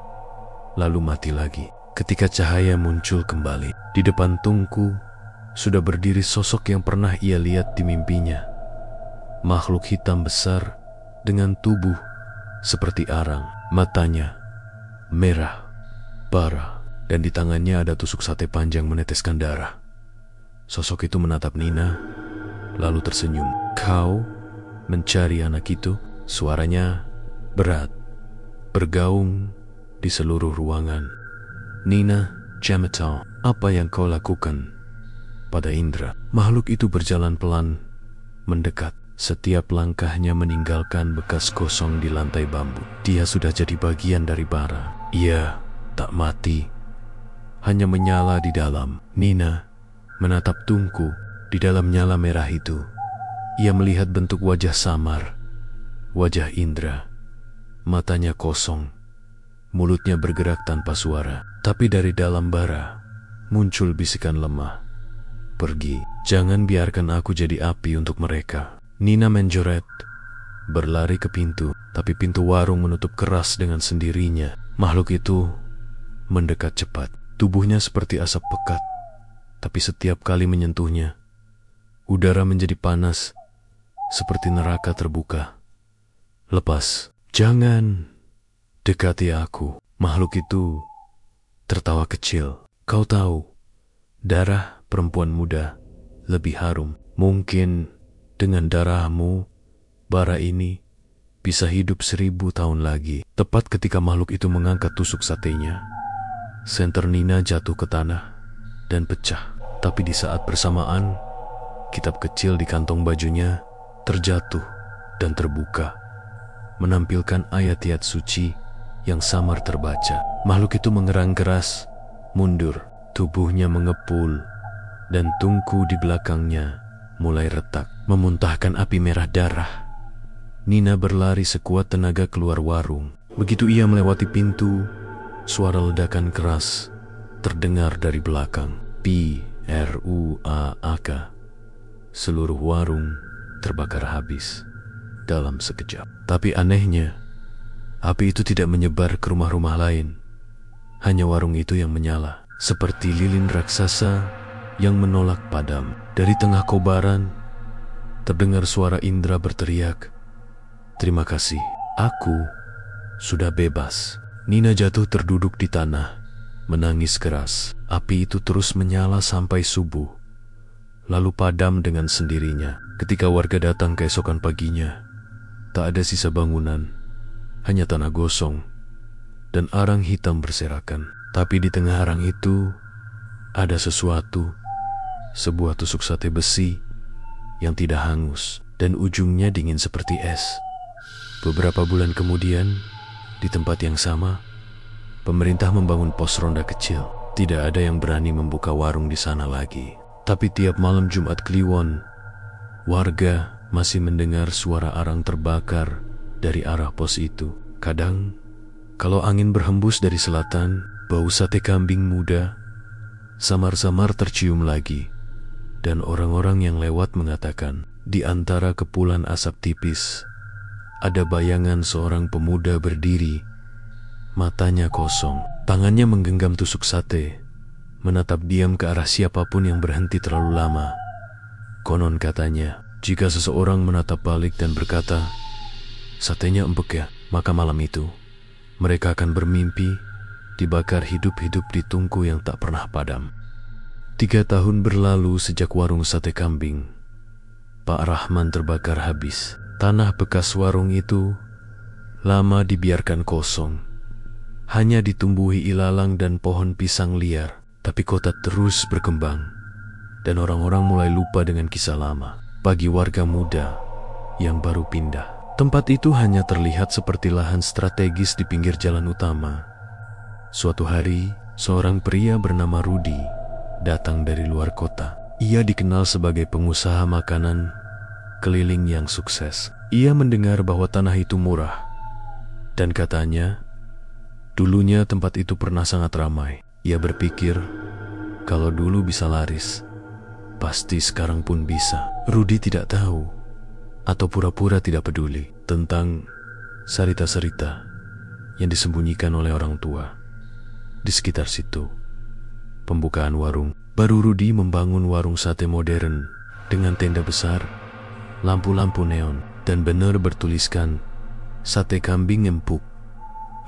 lalu mati lagi. Ketika cahaya muncul kembali, di depan tungku sudah berdiri sosok yang pernah ia lihat di mimpinya. Makhluk hitam besar dengan tubuh seperti arang. Matanya merah, bara, dan di tangannya ada tusuk sate panjang meneteskan darah. Sosok itu menatap Nina, lalu tersenyum. Kau mencari anak itu? Suaranya berat, bergaung di seluruh ruangan. Nina, Jamata, apa yang kau lakukan pada Indra? Makhluk itu berjalan pelan, mendekat. Setiap langkahnya meninggalkan bekas kosong di lantai bambu. Dia sudah jadi bagian dari bara. Ia tak mati, hanya menyala di dalam. Nina menatap tungku di dalam nyala merah itu. Ia melihat bentuk wajah samar, wajah Indra. Matanya kosong, mulutnya bergerak tanpa suara. Tapi dari dalam bara muncul bisikan lemah. Pergi, jangan biarkan aku jadi api untuk mereka. Nina menjoret, berlari ke pintu, tapi pintu warung menutup keras dengan sendirinya. Makhluk itu mendekat cepat. Tubuhnya seperti asap pekat, tapi setiap kali menyentuhnya, udara menjadi panas, seperti neraka terbuka. Lepas, jangan dekati aku. Makhluk itu tertawa kecil. Kau tahu, darah perempuan muda lebih harum. Mungkin dengan darahmu, bara ini bisa hidup 1000 tahun lagi. Tepat ketika makhluk itu mengangkat tusuk satenya, senter Nina jatuh ke tanah dan pecah. Tapi di saat bersamaan, kitab kecil di kantong bajunya terjatuh dan terbuka, menampilkan ayat-ayat suci yang samar terbaca. Makhluk itu mengerang keras, mundur, tubuhnya mengepul, dan tungku di belakangnya mulai retak, memuntahkan api merah darah. Nina berlari sekuat tenaga keluar warung. Begitu ia melewati pintu, suara ledakan keras terdengar dari belakang. P-R-U-A-A-K. Seluruh warung terbakar habis dalam sekejap. Tapi anehnya, api itu tidak menyebar ke rumah-rumah lain. Hanya warung itu yang menyala, seperti lilin raksasa yang menolak padam. Dari tengah kobaran, terdengar suara Indra berteriak, "Terima kasih, aku sudah bebas." Nina jatuh terduduk di tanah, menangis keras. Api itu terus menyala sampai subuh, lalu padam dengan sendirinya. Ketika warga datang keesokan paginya, tak ada sisa bangunan, hanya tanah gosong dan arang hitam berserakan. Tapi di tengah arang itu ada sesuatu, sebuah tusuk sate besi yang tidak hangus dan ujungnya dingin seperti es. Beberapa bulan kemudian, di tempat yang sama, pemerintah membangun pos ronda kecil. Tidak ada yang berani membuka warung di sana lagi. Tapi tiap malam Jumat Kliwon, warga masih mendengar suara arang terbakar dari arah pos itu. Kadang, kalau angin berhembus dari selatan, bau sate kambing muda samar-samar tercium lagi. Dan orang-orang yang lewat mengatakan, di antara kepulan asap tipis, ada bayangan seorang pemuda berdiri, matanya kosong, tangannya menggenggam tusuk sate, menatap diam ke arah siapapun yang berhenti terlalu lama. Konon katanya, jika seseorang menatap balik dan berkata, "Satenya empuk ya," maka malam itu, mereka akan bermimpi dibakar hidup-hidup di tungku yang tak pernah padam. 3 tahun berlalu sejak warung sate kambing Pak Rahman terbakar habis. Tanah bekas warung itu lama dibiarkan kosong. Hanya ditumbuhi ilalang dan pohon pisang liar. Tapi kota terus berkembang, dan orang-orang mulai lupa dengan kisah lama. Bagi warga muda yang baru pindah, tempat itu hanya terlihat seperti lahan strategis di pinggir jalan utama. Suatu hari, seorang pria bernama Rudi datang dari luar kota. Ia dikenal sebagai pengusaha makanan keliling yang sukses. Ia mendengar bahwa tanah itu murah, dan katanya, dulunya tempat itu pernah sangat ramai. Ia berpikir, kalau dulu bisa laris, pasti sekarang pun bisa. Rudi tidak tahu, atau pura-pura tidak peduli, tentang cerita-cerita yang disembunyikan oleh orang tua di sekitar situ. Pembukaan warung. Baru Rudi membangun warung sate modern dengan tenda besar, lampu-lampu neon, dan benar bertuliskan, "Sate kambing empuk,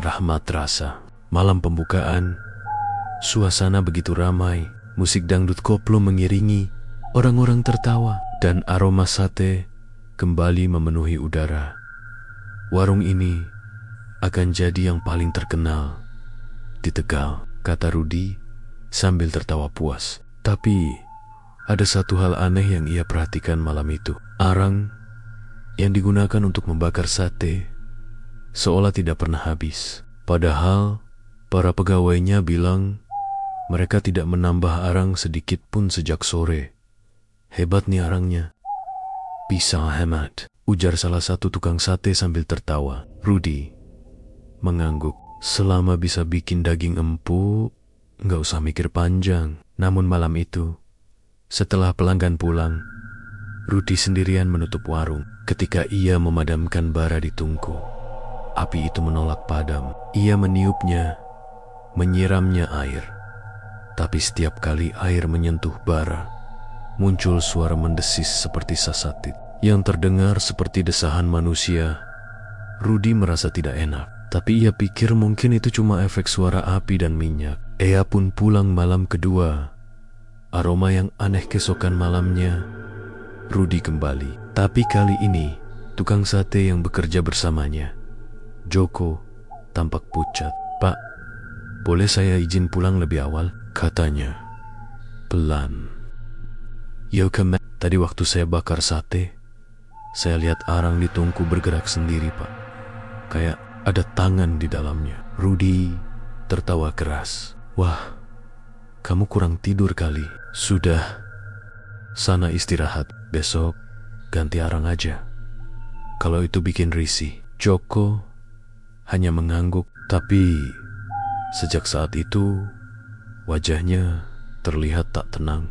rahmat rasa." Malam pembukaan, suasana begitu ramai, musik dangdut koplo mengiringi, orang-orang tertawa, dan aroma sate kembali memenuhi udara. Warung ini akan jadi yang paling terkenal di Tegal, kata Rudi sambil tertawa puas. Tapi ada satu hal aneh yang ia perhatikan malam itu. Arang yang digunakan untuk membakar sate seolah tidak pernah habis. Padahal para pegawainya bilang mereka tidak menambah arang sedikit pun sejak sore. Hebat nih arangnya. Bisa hemat, ujar salah satu tukang sate sambil tertawa. Rudi mengangguk. Selama bisa bikin daging empuk, nggak usah mikir panjang. Namun malam itu, setelah pelanggan pulang, Rudi sendirian menutup warung. Ketika ia memadamkan bara di tungku, api itu menolak padam. Ia meniupnya, menyiramnya air. Tapi setiap kali air menyentuh bara, muncul suara mendesis seperti sasatit yang terdengar seperti desahan manusia. Rudi merasa tidak enak, tapi ia pikir mungkin itu cuma efek suara api dan minyak. Ia pun pulang malam kedua. Aroma yang aneh keesokan malamnya, Rudi kembali. Tapi kali ini, tukang sate yang bekerja bersamanya, Joko, tampak pucat. "Pak, boleh saya izin pulang lebih awal?" katanya pelan. "You come Tadi waktu saya bakar sate, saya lihat arang di tungku bergerak sendiri, Pak. Kayak ada tangan di dalamnya. Rudy tertawa keras. Wah, kamu kurang tidur kali. Sudah, sana istirahat. Besok ganti arang aja. Kalau itu bikin risih. Joko hanya mengangguk, tapi sejak saat itu wajahnya terlihat tak tenang.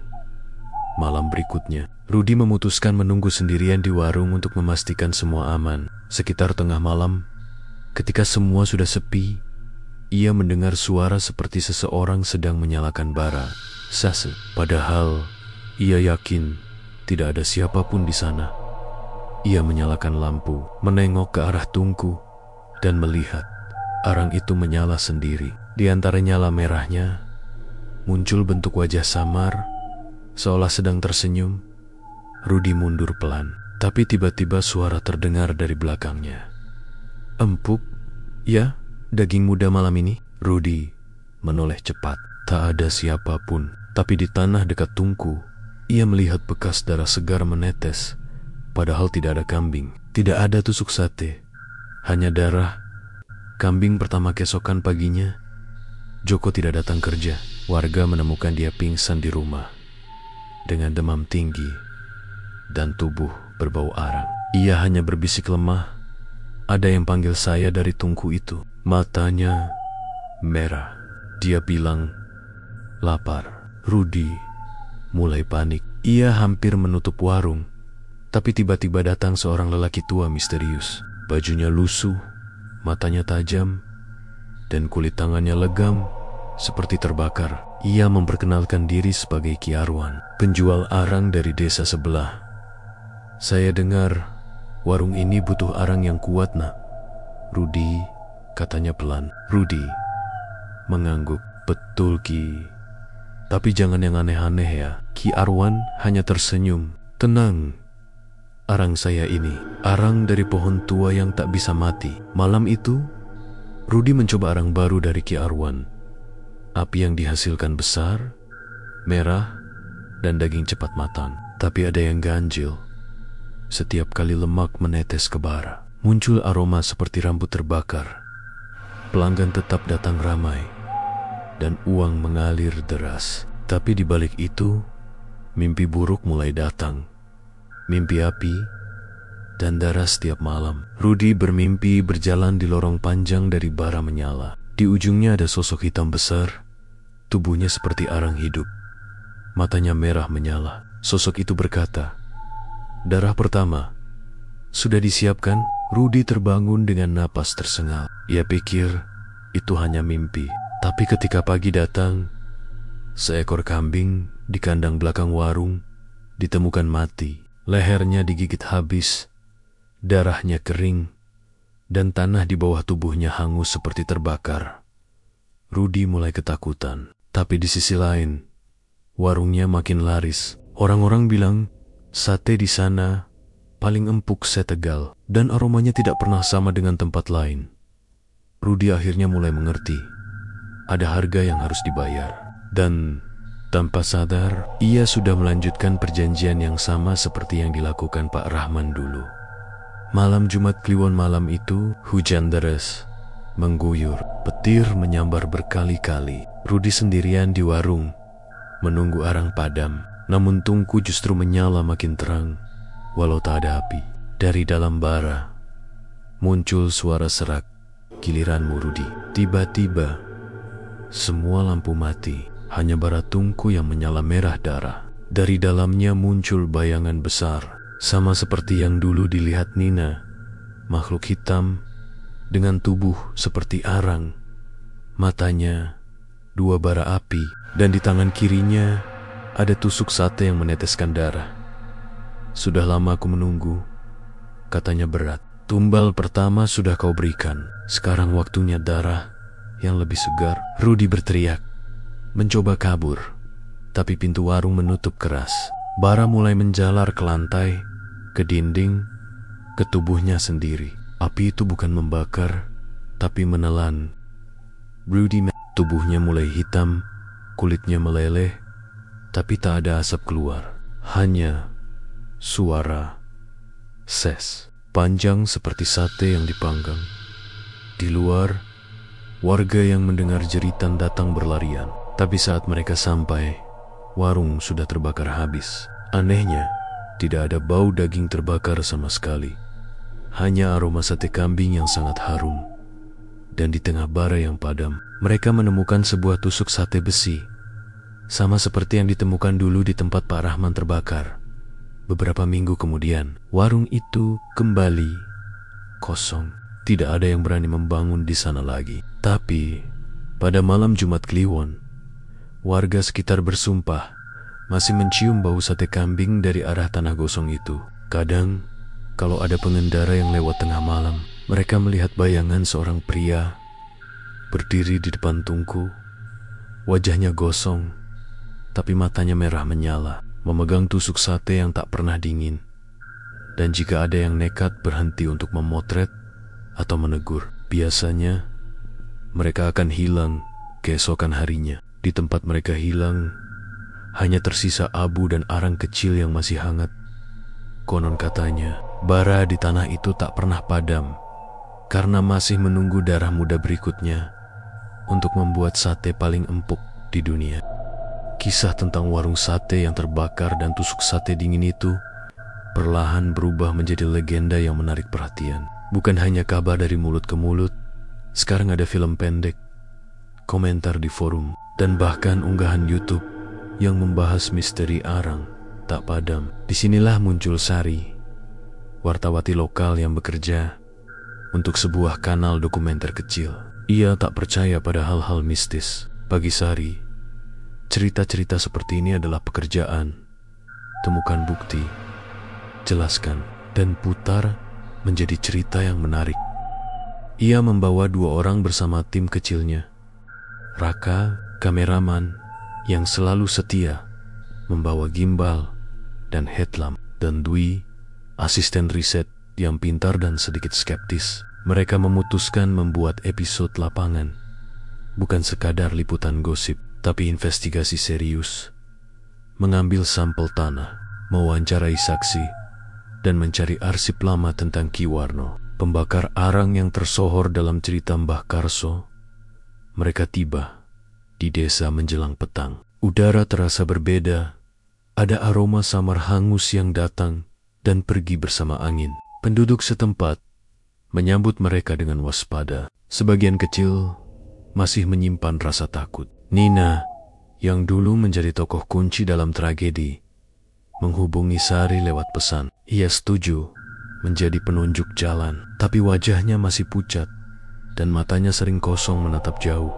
Malam berikutnya, Rudy memutuskan menunggu sendirian di warung untuk memastikan semua aman. Sekitar tengah malam, ketika semua sudah sepi, ia mendengar suara seperti seseorang sedang menyalakan bara. Sase. Padahal ia yakin tidak ada siapapun di sana. Ia menyalakan lampu, menengok ke arah tungku, dan melihat arang itu menyala sendiri. Di antara nyala merahnya, muncul bentuk wajah samar, seolah sedang tersenyum. Rudy mundur pelan, tapi tiba-tiba suara terdengar dari belakangnya. Empuk, ya, daging muda malam ini? Rudy menoleh cepat. Tak ada siapapun, tapi di tanah dekat tungku, ia melihat bekas darah segar menetes. Padahal tidak ada kambing, tidak ada tusuk sate, hanya darah. Kambing pertama keesokan paginya, Joko tidak datang kerja. Warga menemukan dia pingsan di rumah dengan demam tinggi dan tubuh berbau arang. Ia hanya berbisik lemah, ada yang panggil saya dari tungku itu. Matanya merah. Dia bilang, lapar. Rudy mulai panik. Ia hampir menutup warung, tapi tiba-tiba datang seorang lelaki tua misterius. Bajunya lusuh, matanya tajam, dan kulit tangannya legam seperti terbakar. Ia memperkenalkan diri sebagai Ki Arwan, penjual arang dari desa sebelah. Saya dengar warung ini butuh arang yang kuat, nak. Rudy, katanya pelan. Rudy mengangguk. Betul, Ki. Tapi jangan yang aneh-aneh ya. Ki Arwan hanya tersenyum. Tenang. Arang saya ini, arang dari pohon tua yang tak bisa mati. Malam itu, Rudy mencoba arang baru dari Ki Arwan. Api yang dihasilkan besar, merah, dan daging cepat matang. Tapi ada yang ganjil. Setiap kali lemak menetes ke bara, muncul aroma seperti rambut terbakar. Pelanggan tetap datang ramai, dan uang mengalir deras. Tapi di balik itu, mimpi buruk mulai datang. Mimpi api dan darah setiap malam. Rudy bermimpi berjalan di lorong panjang dari bara menyala. Di ujungnya ada sosok hitam besar, tubuhnya seperti arang hidup. Matanya merah menyala. Sosok itu berkata, darah pertama sudah disiapkan. Rudy terbangun dengan napas tersengal. Ia pikir itu hanya mimpi. Tapi ketika pagi datang, seekor kambing di kandang belakang warung ditemukan mati. Lehernya digigit habis, darahnya kering, dan tanah di bawah tubuhnya hangus seperti terbakar. Rudy mulai ketakutan. Tapi di sisi lain, warungnya makin laris. Orang-orang bilang, sate di sana paling empuk setegal, dan aromanya tidak pernah sama dengan tempat lain. Rudy akhirnya mulai mengerti. Ada harga yang harus dibayar. Dan tanpa sadar, ia sudah melanjutkan perjanjian yang sama seperti yang dilakukan Pak Rahman dulu. Malam Jumat Kliwon malam itu, hujan deras mengguyur. Petir menyambar berkali-kali. Rudy sendirian di warung, menunggu arang padam. Namun tungku justru menyala makin terang, walau tak ada api. Dari dalam bara, muncul suara serak. Giliranmu, Rudy. Tiba-tiba, semua lampu mati. Hanya bara tungku yang menyala merah darah. Dari dalamnya muncul bayangan besar, sama seperti yang dulu dilihat Nina. Makhluk hitam dengan tubuh seperti arang. Matanya dua bara api, dan di tangan kirinya ada tusuk sate yang meneteskan darah. Sudah lama aku menunggu, katanya berat. Tumbal pertama sudah kau berikan. Sekarang waktunya darah yang lebih segar. Rudy berteriak, mencoba kabur, tapi pintu warung menutup keras. Bara mulai menjalar ke lantai, ke dinding, ke tubuhnya sendiri. Api itu bukan membakar, tapi menelan. Rudy, tubuhnya mulai hitam, kulitnya meleleh, tapi tak ada asap keluar. Hanya suara ses, panjang seperti sate yang dipanggang. Di luar, warga yang mendengar jeritan datang berlarian. Tapi saat mereka sampai, warung sudah terbakar habis. Anehnya, tidak ada bau daging terbakar sama sekali. Hanya aroma sate kambing yang sangat harum. Dan di tengah bara yang padam, mereka menemukan sebuah tusuk sate besi, sama seperti yang ditemukan dulu di tempat Pak Rahman terbakar. Beberapa minggu kemudian, warung itu kembali kosong. Tidak ada yang berani membangun di sana lagi. Tapi, pada malam Jumat Kliwon, warga sekitar bersumpah masih mencium bau sate kambing dari arah tanah gosong itu. Kadang, kalau ada pengendara yang lewat tengah malam, mereka melihat bayangan seorang pria berdiri di depan tungku. Wajahnya gosong, tapi matanya merah menyala, memegang tusuk sate yang tak pernah dingin. Dan jika ada yang nekat berhenti untuk memotret atau menegur, biasanya mereka akan hilang keesokan harinya. Di tempat mereka hilang, hanya tersisa abu dan arang kecil yang masih hangat. Konon katanya, bara di tanah itu tak pernah padam, karena masih menunggu darah muda berikutnya untuk membuat sate paling empuk di dunia. Kisah tentang warung sate yang terbakar dan tusuk sate dingin itu perlahan berubah menjadi legenda yang menarik perhatian. Bukan hanya kabar dari mulut ke mulut, sekarang ada film pendek, komentar di forum, dan bahkan unggahan YouTube yang membahas misteri arang tak padam. Disinilah muncul Sari, wartawati lokal yang bekerja untuk sebuah kanal dokumenter kecil. Ia tak percaya pada hal-hal mistis. Bagi Sari, cerita-cerita seperti ini adalah pekerjaan. Temukan bukti, jelaskan, dan putar menjadi cerita yang menarik. Ia membawa 2 orang bersama tim kecilnya. Raka, kameraman yang selalu setia, membawa gimbal dan headlamp, dan Dwi, asisten riset yang pintar dan sedikit skeptis. Mereka memutuskan membuat episode lapangan, bukan sekadar liputan gosip, tapi investigasi serius. Mengambil sampel tanah, mewawancarai saksi, dan mencari arsip lama tentang Ki Warno, pembakar arang yang tersohor dalam cerita Mbah Karso. Mereka tiba di desa menjelang petang. Udara terasa berbeda. Ada aroma samar hangus yang datang dan pergi bersama angin. Penduduk setempat menyambut mereka dengan waspada. Sebagian kecil masih menyimpan rasa takut. Nina, yang dulu menjadi tokoh kunci dalam tragedi, menghubungi Sari lewat pesan. Ia setuju menjadi penunjuk jalan, tapi wajahnya masih pucat dan matanya sering kosong menatap jauh.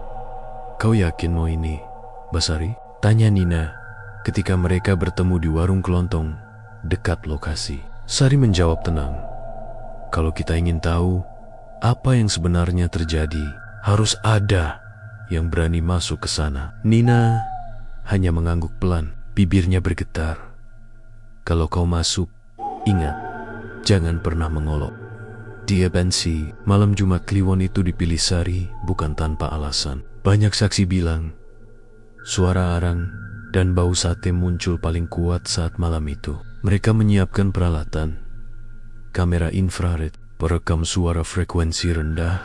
"Kau yakin mau ini, Basari?" tanya Nina ketika mereka bertemu di warung kelontong dekat lokasi. Sari menjawab tenang, "Kalau kita ingin tahu apa yang sebenarnya terjadi, harus ada yang berani masuk ke sana." Nina hanya mengangguk pelan, bibirnya bergetar. "Kalau kau masuk, ingat, jangan pernah mengolok." Di Ebensi, malam Jumat Kliwon itu dipilih Sari bukan tanpa alasan. Banyak saksi bilang, suara arang dan bau sate muncul paling kuat saat malam itu. Mereka menyiapkan peralatan, kamera infrared, perekam suara frekuensi rendah,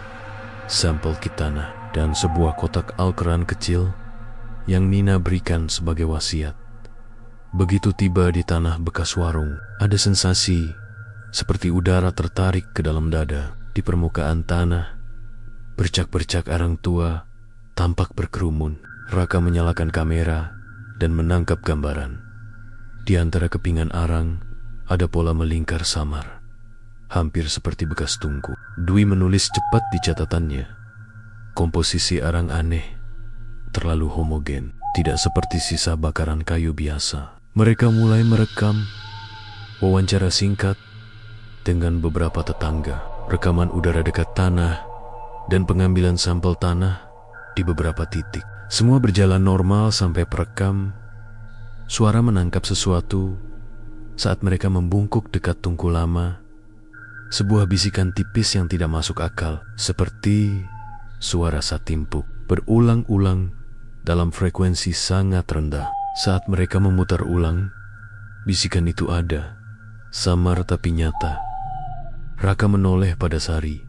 sampel kit tanah, dan sebuah kotak Al-Quran kecil yang Nina berikan sebagai wasiat. Begitu tiba di tanah bekas warung, ada sensasi seperti udara tertarik ke dalam dada. Di permukaan tanah, bercak-bercak arang tua tampak berkerumun. Raka menyalakan kamera dan menangkap gambaran. Di antara kepingan arang, ada pola melingkar samar, hampir seperti bekas tungku. Dwi menulis cepat di catatannya, "Komposisi arang aneh, terlalu homogen, tidak seperti sisa bakaran kayu biasa." Mereka mulai merekam wawancara singkat dengan beberapa tetangga, rekaman udara dekat tanah, dan pengambilan sampel tanah di beberapa titik. Semua berjalan normal sampai perekam suara menangkap sesuatu saat mereka membungkuk dekat tungku lama. Sebuah bisikan tipis yang tidak masuk akal, seperti suara satimpuk, berulang-ulang dalam frekuensi sangat rendah. Saat mereka memutar ulang, bisikan itu ada, samar tapi nyata. Raka menoleh pada Sari.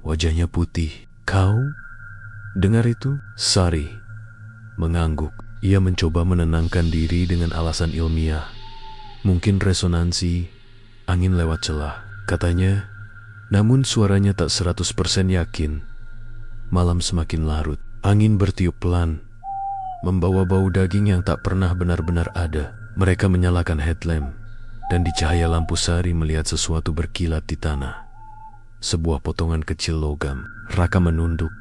Wajahnya putih. "Kau?" Dengar itu, Sari mengangguk. Ia mencoba menenangkan diri dengan alasan ilmiah. Mungkin resonansi, angin lewat celah, katanya. Namun suaranya tak 100% yakin. Malam semakin larut. Angin bertiup pelan, membawa bau daging yang tak pernah benar-benar ada. Mereka menyalakan headlamp, dan di cahaya lampu Sari melihat sesuatu berkilat di tanah. Sebuah potongan kecil logam. Raka menunduk,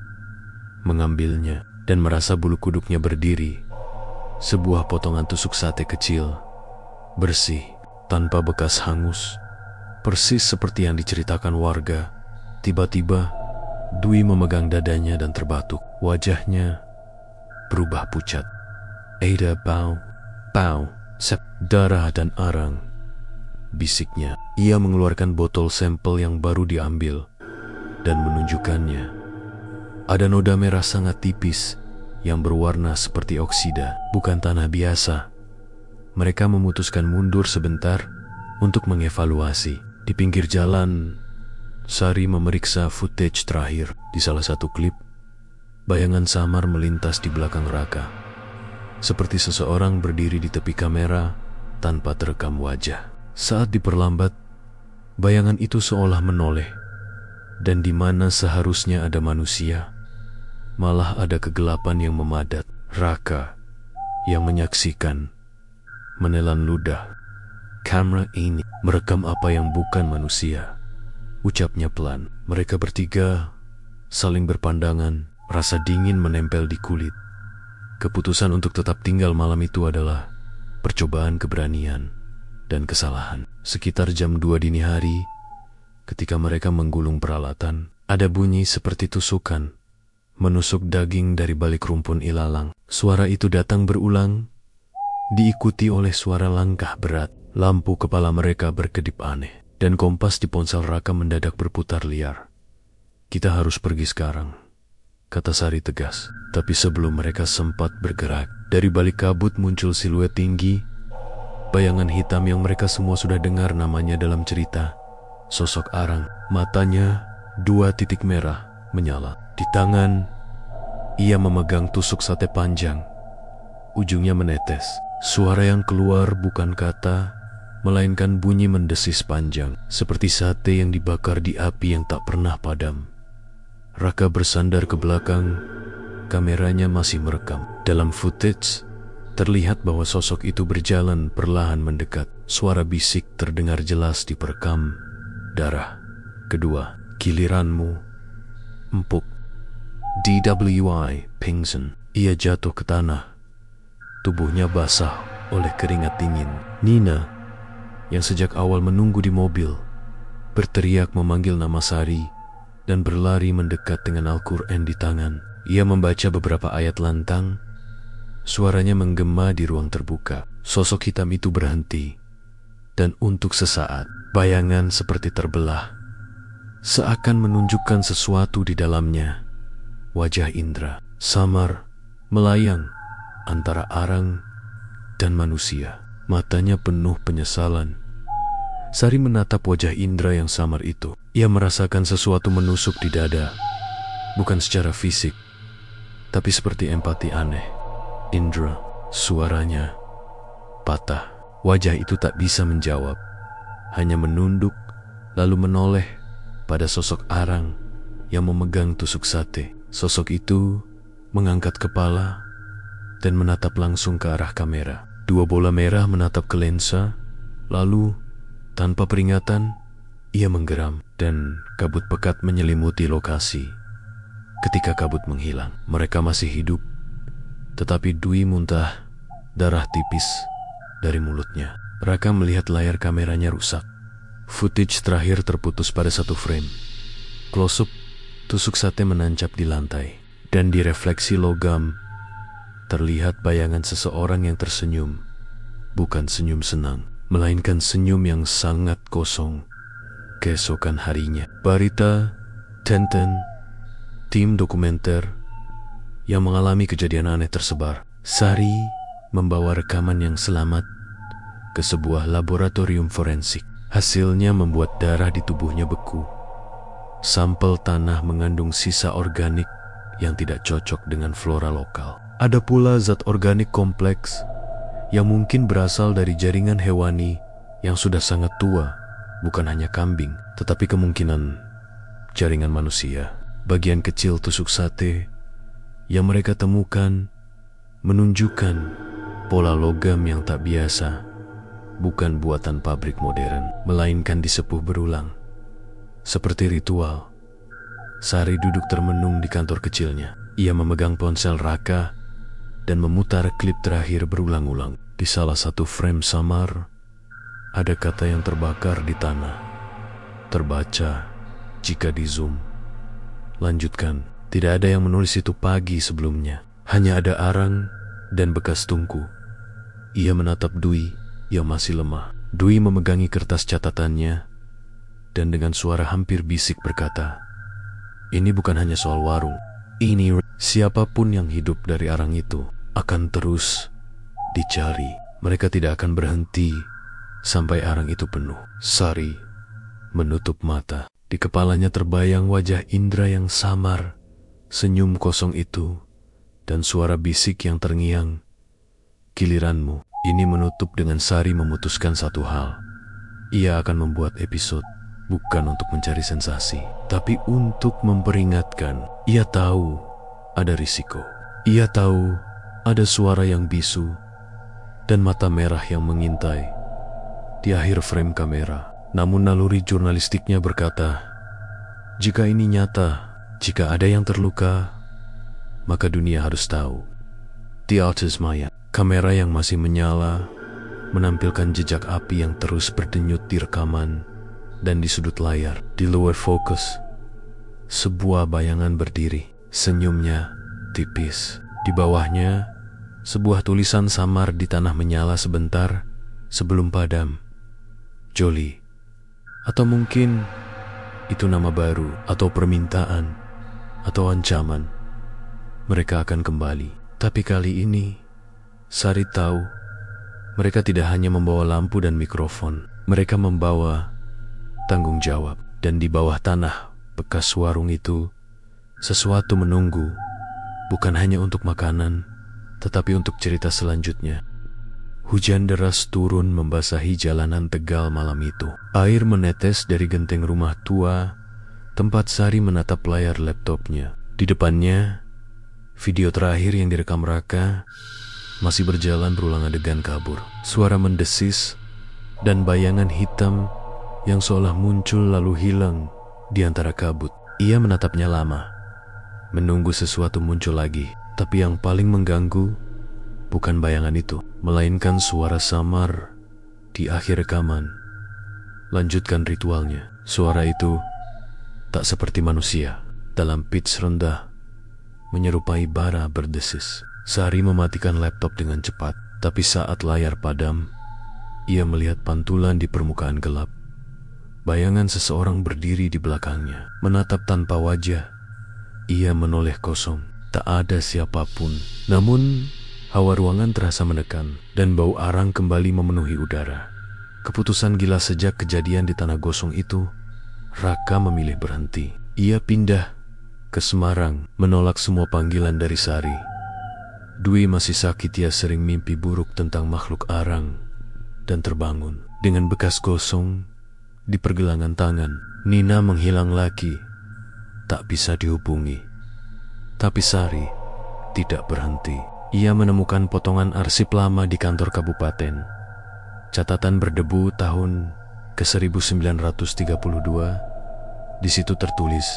mengambilnya, dan merasa bulu kuduknya berdiri. Sebuah potongan tusuk sate kecil, bersih, tanpa bekas hangus, persis seperti yang diceritakan warga. Tiba-tiba, Dwi memegang dadanya dan terbatuk. Wajahnya berubah pucat. "Ada, bau, sep, darah dan arang," bisiknya. Ia mengeluarkan botol sampel yang baru diambil dan menunjukkannya. Ada noda merah sangat tipis yang berwarna seperti oksida, bukan tanah biasa. Mereka memutuskan mundur sebentar untuk mengevaluasi. Di pinggir jalan, Sari memeriksa footage terakhir. Di salah satu klip, bayangan samar melintas di belakang Raka, seperti seseorang berdiri di tepi kamera tanpa terekam wajah. Saat diperlambat, bayangan itu seolah menoleh, dan di mana seharusnya ada manusia, malah ada kegelapan yang memadat. Raka yang menyaksikan menelan ludah. "Kamera ini merekam apa yang bukan manusia," ucapnya pelan. Mereka bertiga saling berpandangan, rasa dingin menempel di kulit. Keputusan untuk tetap tinggal malam itu adalah percobaan keberanian dan kesalahan. Sekitar jam 2 dini hari, ketika mereka menggulung peralatan, ada bunyi seperti tusukan menusuk daging dari balik rumpun ilalang. Suara itu datang berulang, diikuti oleh suara langkah berat. Lampu kepala mereka berkedip aneh, dan kompas di ponsel Raka mendadak berputar liar. "Kita harus pergi sekarang," kata Sari tegas. Tapi sebelum mereka sempat bergerak, dari balik kabut muncul siluet tinggi, bayangan hitam yang mereka semua sudah dengar namanya dalam cerita. Sosok Arang, matanya 2 titik merah menyala. Di tangan, ia memegang tusuk sate panjang. Ujungnya menetes. Suara yang keluar bukan kata, melainkan bunyi mendesis panjang, seperti sate yang dibakar di api yang tak pernah padam. Raka bersandar ke belakang, kameranya masih merekam. Dalam footage, terlihat bahwa sosok itu berjalan perlahan mendekat. Suara bisik terdengar jelas di perekam. "Darah kedua, giliranmu." Empuk. DWI Pingsan. Ia jatuh ke tanah. Tubuhnya basah oleh keringat dingin. Nina, yang sejak awal menunggu di mobil, berteriak memanggil nama Sari dan berlari mendekat dengan Al-Quran di tangan. Ia membaca beberapa ayat lantang. Suaranya menggema di ruang terbuka. Sosok hitam itu berhenti, dan untuk sesaat, bayangan seperti terbelah, seakan menunjukkan sesuatu di dalamnya. Wajah Indra, samar, melayang antara arang dan manusia. Matanya penuh penyesalan. Sari menatap wajah Indra yang samar itu. Ia merasakan sesuatu menusuk di dada. Bukan secara fisik, tapi seperti empati aneh. "Indra," suaranya patah. Wajah itu tak bisa menjawab, hanya menunduk lalu menoleh pada sosok Arang yang memegang tusuk sate. Sosok itu mengangkat kepala dan menatap langsung ke arah kamera. 2 bola merah menatap ke lensa, lalu tanpa peringatan ia menggeram dan kabut pekat menyelimuti lokasi. Ketika kabut menghilang, mereka masih hidup, tetapi Dwi muntah darah tipis dari mulutnya. Raka melihat layar kameranya rusak. Footage terakhir terputus pada 1 frame. Close-up, tusuk sate menancap di lantai, dan di refleksi logam terlihat bayangan seseorang yang tersenyum. Bukan senyum senang, melainkan senyum yang sangat kosong. Keesokan harinya, Barita, Tenten, tim dokumenter yang mengalami kejadian aneh tersebar. Sari membawa rekaman yang selamat ke sebuah laboratorium forensik. Hasilnya membuat darah di tubuhnya beku. Sampel tanah mengandung sisa organik yang tidak cocok dengan flora lokal. Ada pula zat organik kompleks yang mungkin berasal dari jaringan hewani yang sudah sangat tua, bukan hanya kambing, tetapi kemungkinan jaringan manusia. Bagian kecil tusuk sate yang mereka temukan menunjukkan pola logam yang tak biasa, bukan buatan pabrik modern, melainkan disepuh berulang. Seperti ritual, Sari duduk termenung di kantor kecilnya. Ia memegang ponsel Raka dan memutar klip terakhir berulang-ulang. Di salah satu frame samar, ada kata yang terbakar di tanah. Terbaca jika di zoom. Lanjutkan. Tidak ada yang menulis itu pagi sebelumnya. Hanya ada arang dan bekas tungku. Ia menatap Dwi yang masih lemah. Dwi memegangi kertas catatannya dan dengan suara hampir bisik berkata, "Ini bukan hanya soal warung. Ini siapapun yang hidup dari arang itu akan terus dicari. Mereka tidak akan berhenti sampai arang itu penuh." Sari menutup mata. Di kepalanya terbayang wajah Indra yang samar, senyum kosong itu, dan suara bisik yang terngiang. "Giliranmu." Ini menutup dengan Sari memutuskan satu hal. Ia akan membuat episode bukan untuk mencari sensasi, tapi untuk memperingatkan. Ia tahu ada risiko. Ia tahu ada suara yang bisu dan mata merah yang mengintai di akhir frame kamera. Namun naluri jurnalistiknya berkata, jika ini nyata, jika ada yang terluka, maka dunia harus tahu. The Artist Maya. Kamera yang masih menyala menampilkan jejak api yang terus berdenyut di rekaman dan di sudut layar. Di luar fokus, sebuah bayangan berdiri. Senyumnya tipis. Di bawahnya, sebuah tulisan samar di tanah menyala sebentar sebelum padam. Jolie. Atau mungkin itu nama baru, atau permintaan, atau ancaman. Mereka akan kembali. Tapi kali ini, Sari tahu mereka tidak hanya membawa lampu dan mikrofon. Mereka membawa tanggung jawab. Dan di bawah tanah bekas warung itu, sesuatu menunggu, bukan hanya untuk makanan, tetapi untuk cerita selanjutnya. Hujan deras turun membasahi jalanan Tegal malam itu. Air menetes dari genteng rumah tua, tempat Sari menatap layar laptopnya. Di depannya, video terakhir yang direkam Raka masih berjalan berulang adegan kabur. Suara mendesis dan bayangan hitam yang seolah muncul lalu hilang di antara kabut. Ia menatapnya lama, menunggu sesuatu muncul lagi. Tapi yang paling mengganggu bukan bayangan itu, melainkan suara samar di akhir rekaman. Lanjutkan ritualnya. Suara itu tak seperti manusia. Dalam pitch rendah, menyerupai bara berdesis. Sari mematikan laptop dengan cepat, tapi saat layar padam, ia melihat pantulan di permukaan gelap. Bayangan seseorang berdiri di belakangnya, menatap tanpa wajah. Ia menoleh kosong, tak ada siapapun. Namun, hawa ruangan terasa menekan, dan bau arang kembali memenuhi udara. Keputusan gila sejak kejadian di Tanah Gosong itu, Raka memilih berhenti. Ia pindah ke Semarang, menolak semua panggilan dari Sari. Dwi masih sakit, ia sering mimpi buruk tentang makhluk arang dan terbangun dengan bekas gosong di pergelangan tangan. Nina menghilang lagi, tak bisa dihubungi. Tapi Sari tidak berhenti. Ia menemukan potongan arsip lama di kantor kabupaten. Catatan berdebu tahun ke-1932. Di situ tertulis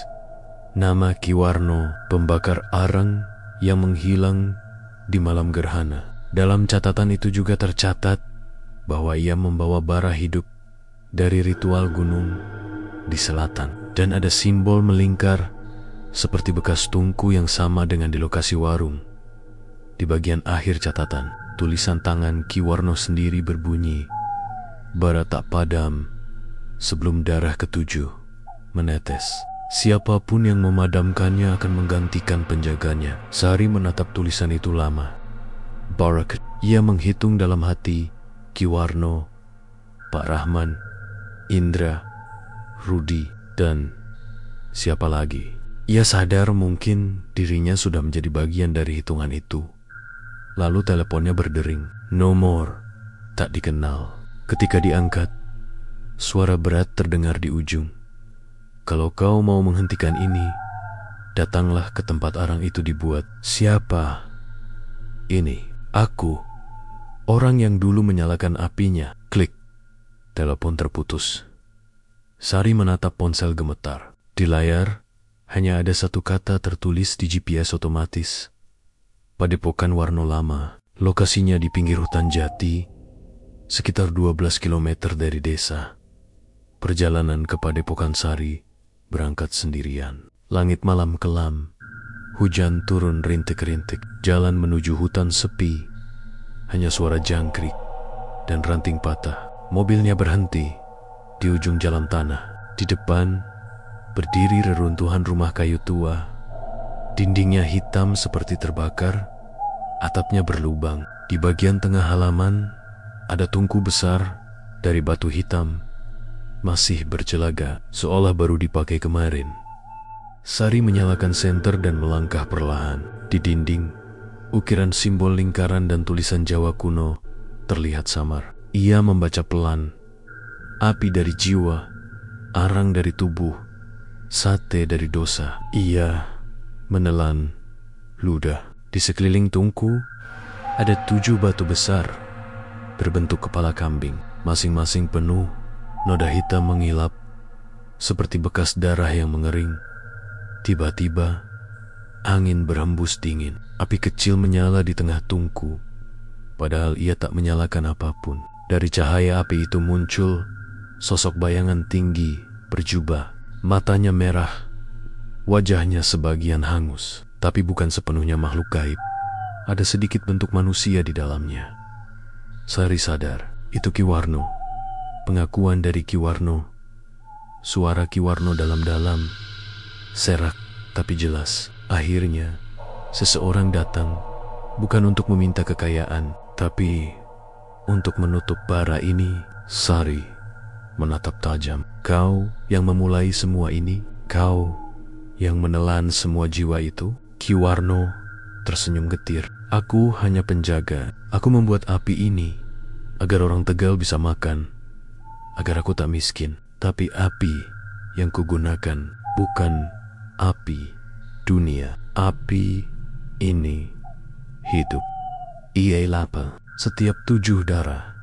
nama Ki Warno, pembakar arang yang menghilang di malam gerhana. Dalam catatan itu juga tercatat bahwa ia membawa bara hidup dari ritual gunung di selatan. Dan ada simbol melingkar seperti bekas tungku yang sama dengan di lokasi warung. Di bagian akhir catatan, tulisan tangan Ki Warno sendiri berbunyi, "Bara tak padam sebelum darah ketujuh menetes. Siapapun yang memadamkannya akan menggantikan penjaganya." Sari menatap tulisan itu lama. Barak. Ia menghitung dalam hati Ki Warno, Pak Rahman, Indra, Rudi, dan siapa lagi. Ia sadar mungkin dirinya sudah menjadi bagian dari hitungan itu. Lalu teleponnya berdering. Nomor tak dikenal. Ketika diangkat, suara berat terdengar di ujung. Kalau kau mau menghentikan ini, datanglah ke tempat arang itu dibuat. Siapa? Ini, aku. Orang yang dulu menyalakan apinya. Klik. Telepon terputus. Sari menatap ponsel gemetar. Di layar, hanya ada satu kata tertulis di GPS otomatis. Padepokan Warno Lama. Lokasinya di pinggir hutan jati, sekitar 12 km dari desa. Perjalanan ke Padepokan Sari berangkat sendirian. Langit malam kelam. Hujan turun rintik-rintik. Jalan menuju hutan sepi. Hanya suara jangkrik dan ranting patah. Mobilnya berhenti di ujung jalan tanah. Di depan berdiri reruntuhan rumah kayu tua. Dindingnya hitam seperti terbakar, atapnya berlubang. Di bagian tengah halaman ada tungku besar dari batu hitam, masih bercelaga, seolah baru dipakai kemarin. Sari menyalakan senter dan melangkah perlahan. Di dinding, ukiran simbol lingkaran dan tulisan Jawa kuno terlihat samar. Ia membaca pelan. Api dari jiwa, arang dari tubuh, sate dari dosa. Ia menelan ludah. Di sekeliling tungku ada 7 batu besar berbentuk kepala kambing, masing-masing penuh noda hitam mengilap seperti bekas darah yang mengering. Tiba-tiba angin berhembus dingin. Api kecil menyala di tengah tungku, padahal ia tak menyalakan apapun. Dari cahaya api itu muncul sosok bayangan tinggi berjubah. Matanya merah, wajahnya sebagian hangus, tapi bukan sepenuhnya makhluk gaib. Ada sedikit bentuk manusia di dalamnya. Sari sadar, itu Ki Warno. Pengakuan dari Ki Warno. Suara Ki Warno dalam-dalam, serak tapi jelas. Akhirnya, seseorang datang, bukan untuk meminta kekayaan, tapi untuk menutup bara ini. Sari menatap tajam. Kau yang memulai semua ini? Kau yang menelan semua jiwa itu? Ki Warno tersenyum getir. Aku hanya penjaga. Aku membuat api ini agar orang Tegal bisa makan, agar aku tak miskin. Tapi api yang kugunakan bukan api dunia. Api ini hidup. Ia lapar. Setiap 7 darah,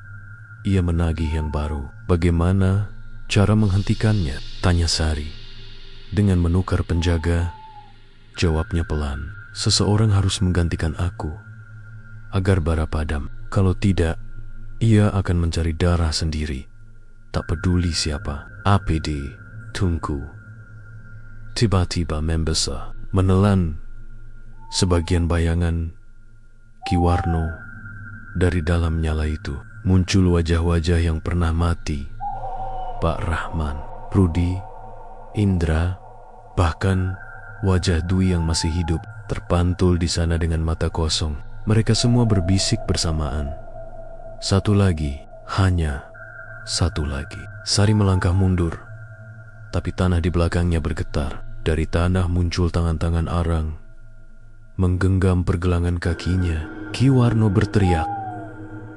ia menagih yang baru. Bagaimana cara menghentikannya? Tanya Sari. Dengan menukar penjaga, jawabnya pelan. Seseorang harus menggantikan aku agar bara padam. Kalau tidak, ia akan mencari darah sendiri. Tak peduli siapa. APD, tungku. Tiba-tiba membesar, menelan sebagian bayangan Ki Warno. Dari dalam nyala itu muncul wajah-wajah yang pernah mati. Pak Rahman, Rudi, Indra, bahkan wajah Dwi yang masih hidup terpantul di sana dengan mata kosong. Mereka semua berbisik bersamaan. Satu lagi, hanya satu lagi. Sari melangkah mundur, tapi tanah di belakangnya bergetar. Dari tanah muncul tangan-tangan arang, menggenggam pergelangan kakinya. Ki Warno berteriak,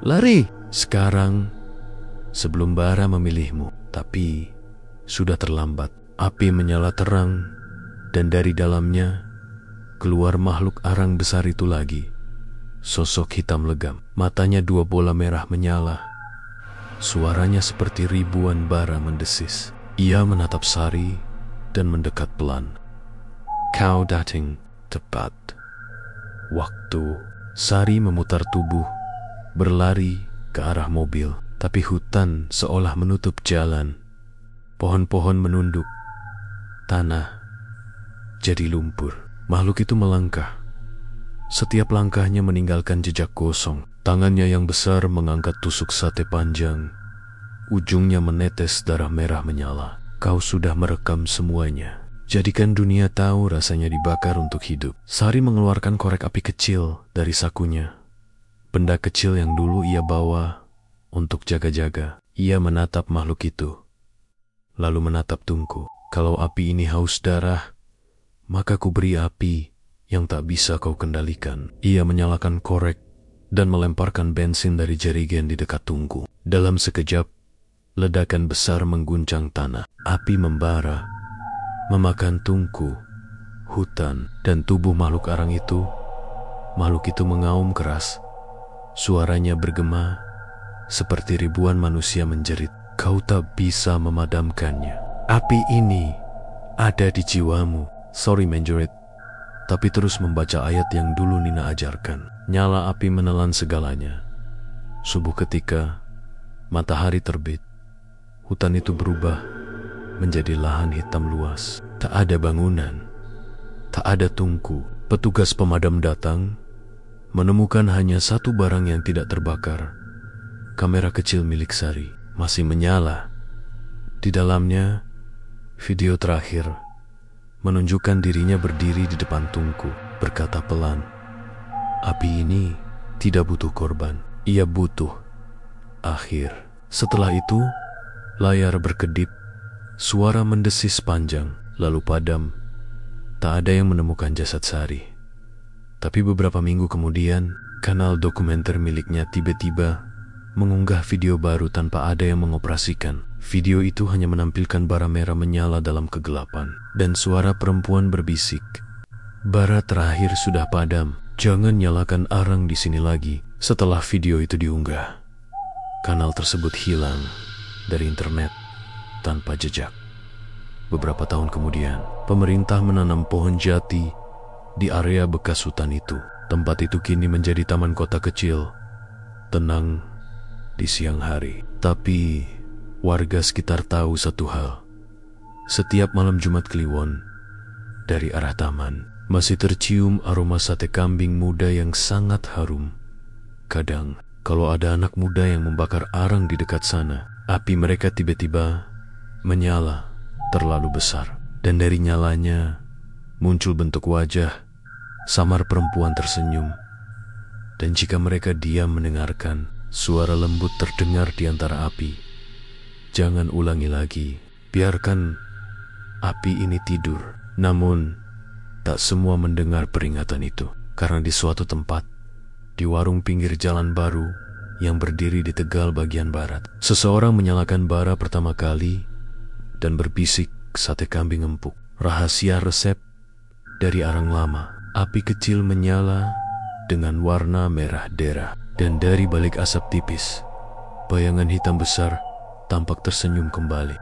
"Lari!" Sekarang, sebelum bara memilihmu. Tapi sudah terlambat. Api menyala terang, dan dari dalamnya keluar makhluk arang besar itu lagi. Sosok hitam legam. Matanya 2 bola merah menyala. Suaranya seperti ribuan bara mendesis. Ia menatap Sari dan mendekat pelan. Kau datang tepat waktu. Sari memutar tubuh, berlari ke arah mobil. Tapi hutan seolah menutup jalan. Pohon-pohon menunduk. Tanah jadi lumpur. Makhluk itu melangkah. Setiap langkahnya meninggalkan jejak gosong. Tangannya yang besar mengangkat tusuk sate panjang. Ujungnya menetes darah merah menyala. Kau sudah merekam semuanya. Jadikan dunia tahu rasanya dibakar untuk hidup. Sari mengeluarkan korek api kecil dari sakunya. Benda kecil yang dulu ia bawa untuk jaga-jaga. Ia menatap makhluk itu. lalu menatap Tungku. Kalau api ini haus darah, maka ku beri api yang tak bisa kau kendalikan. Ia menyalakan korek dan melemparkan bensin dari jerigen di dekat Tungku. Dalam sekejap, ledakan besar mengguncang tanah. Api membara, memakan Tungku, hutan, dan tubuh makhluk arang itu. Makhluk itu mengaum keras. Suaranya bergema seperti ribuan manusia menjerit. Kau tak bisa memadamkannya. Api ini ada di jiwamu. Sorry Menjerit, tapi terus membaca ayat yang dulu Nina ajarkan. Nyala api menelan segalanya. Subuh ketika matahari terbit, hutan itu berubah menjadi lahan hitam luas. Tak ada bangunan, tak ada Tungku. Petugas pemadam datang, menemukan hanya satu barang yang tidak terbakar. Kamera kecil milik Sari masih menyala. Di dalamnya, video terakhir menunjukkan dirinya berdiri di depan Tungku, berkata pelan, api ini tidak butuh korban, ia butuh akhir. Setelah itu, layar berkedip, suara mendesis panjang, lalu padam. Tak ada yang menemukan jasad Sari. Tapi beberapa minggu kemudian, kanal dokumenter miliknya tiba-tiba mengunggah video baru tanpa ada yang mengoperasikan. Video itu hanya menampilkan bara merah menyala dalam kegelapan dan suara perempuan berbisik, bara terakhir sudah padam, jangan nyalakan arang di sini lagi. Setelah video itu diunggah, kanal tersebut hilang dari internet tanpa jejak. Beberapa tahun kemudian, pemerintah menanam pohon jati di area bekas hutan itu. Tempat itu kini menjadi taman kota kecil, tenang di siang hari. Tapi warga sekitar tahu satu hal. Setiap malam Jumat Kliwon, dari arah taman, masih tercium aroma sate kambing muda yang sangat harum. Kadang, kalau ada anak muda yang membakar arang di dekat sana, api mereka tiba-tiba menyala terlalu besar. Dan dari nyalanya, muncul bentuk wajah, samar perempuan tersenyum. Dan jika mereka diam mendengarkan, suara lembut terdengar di antara api. Jangan ulangi lagi, biarkan api ini tidur. Namun, tak semua mendengar peringatan itu. Karena di suatu tempat, di warung pinggir jalan baru yang berdiri di Tegal bagian barat, seseorang menyalakan bara pertama kali dan berbisik sate kambing empuk. Rahasia resep dari arang lama. Api kecil menyala dengan warna merah dera. Dan dari balik asap tipis, bayangan hitam besar tampak tersenyum kembali.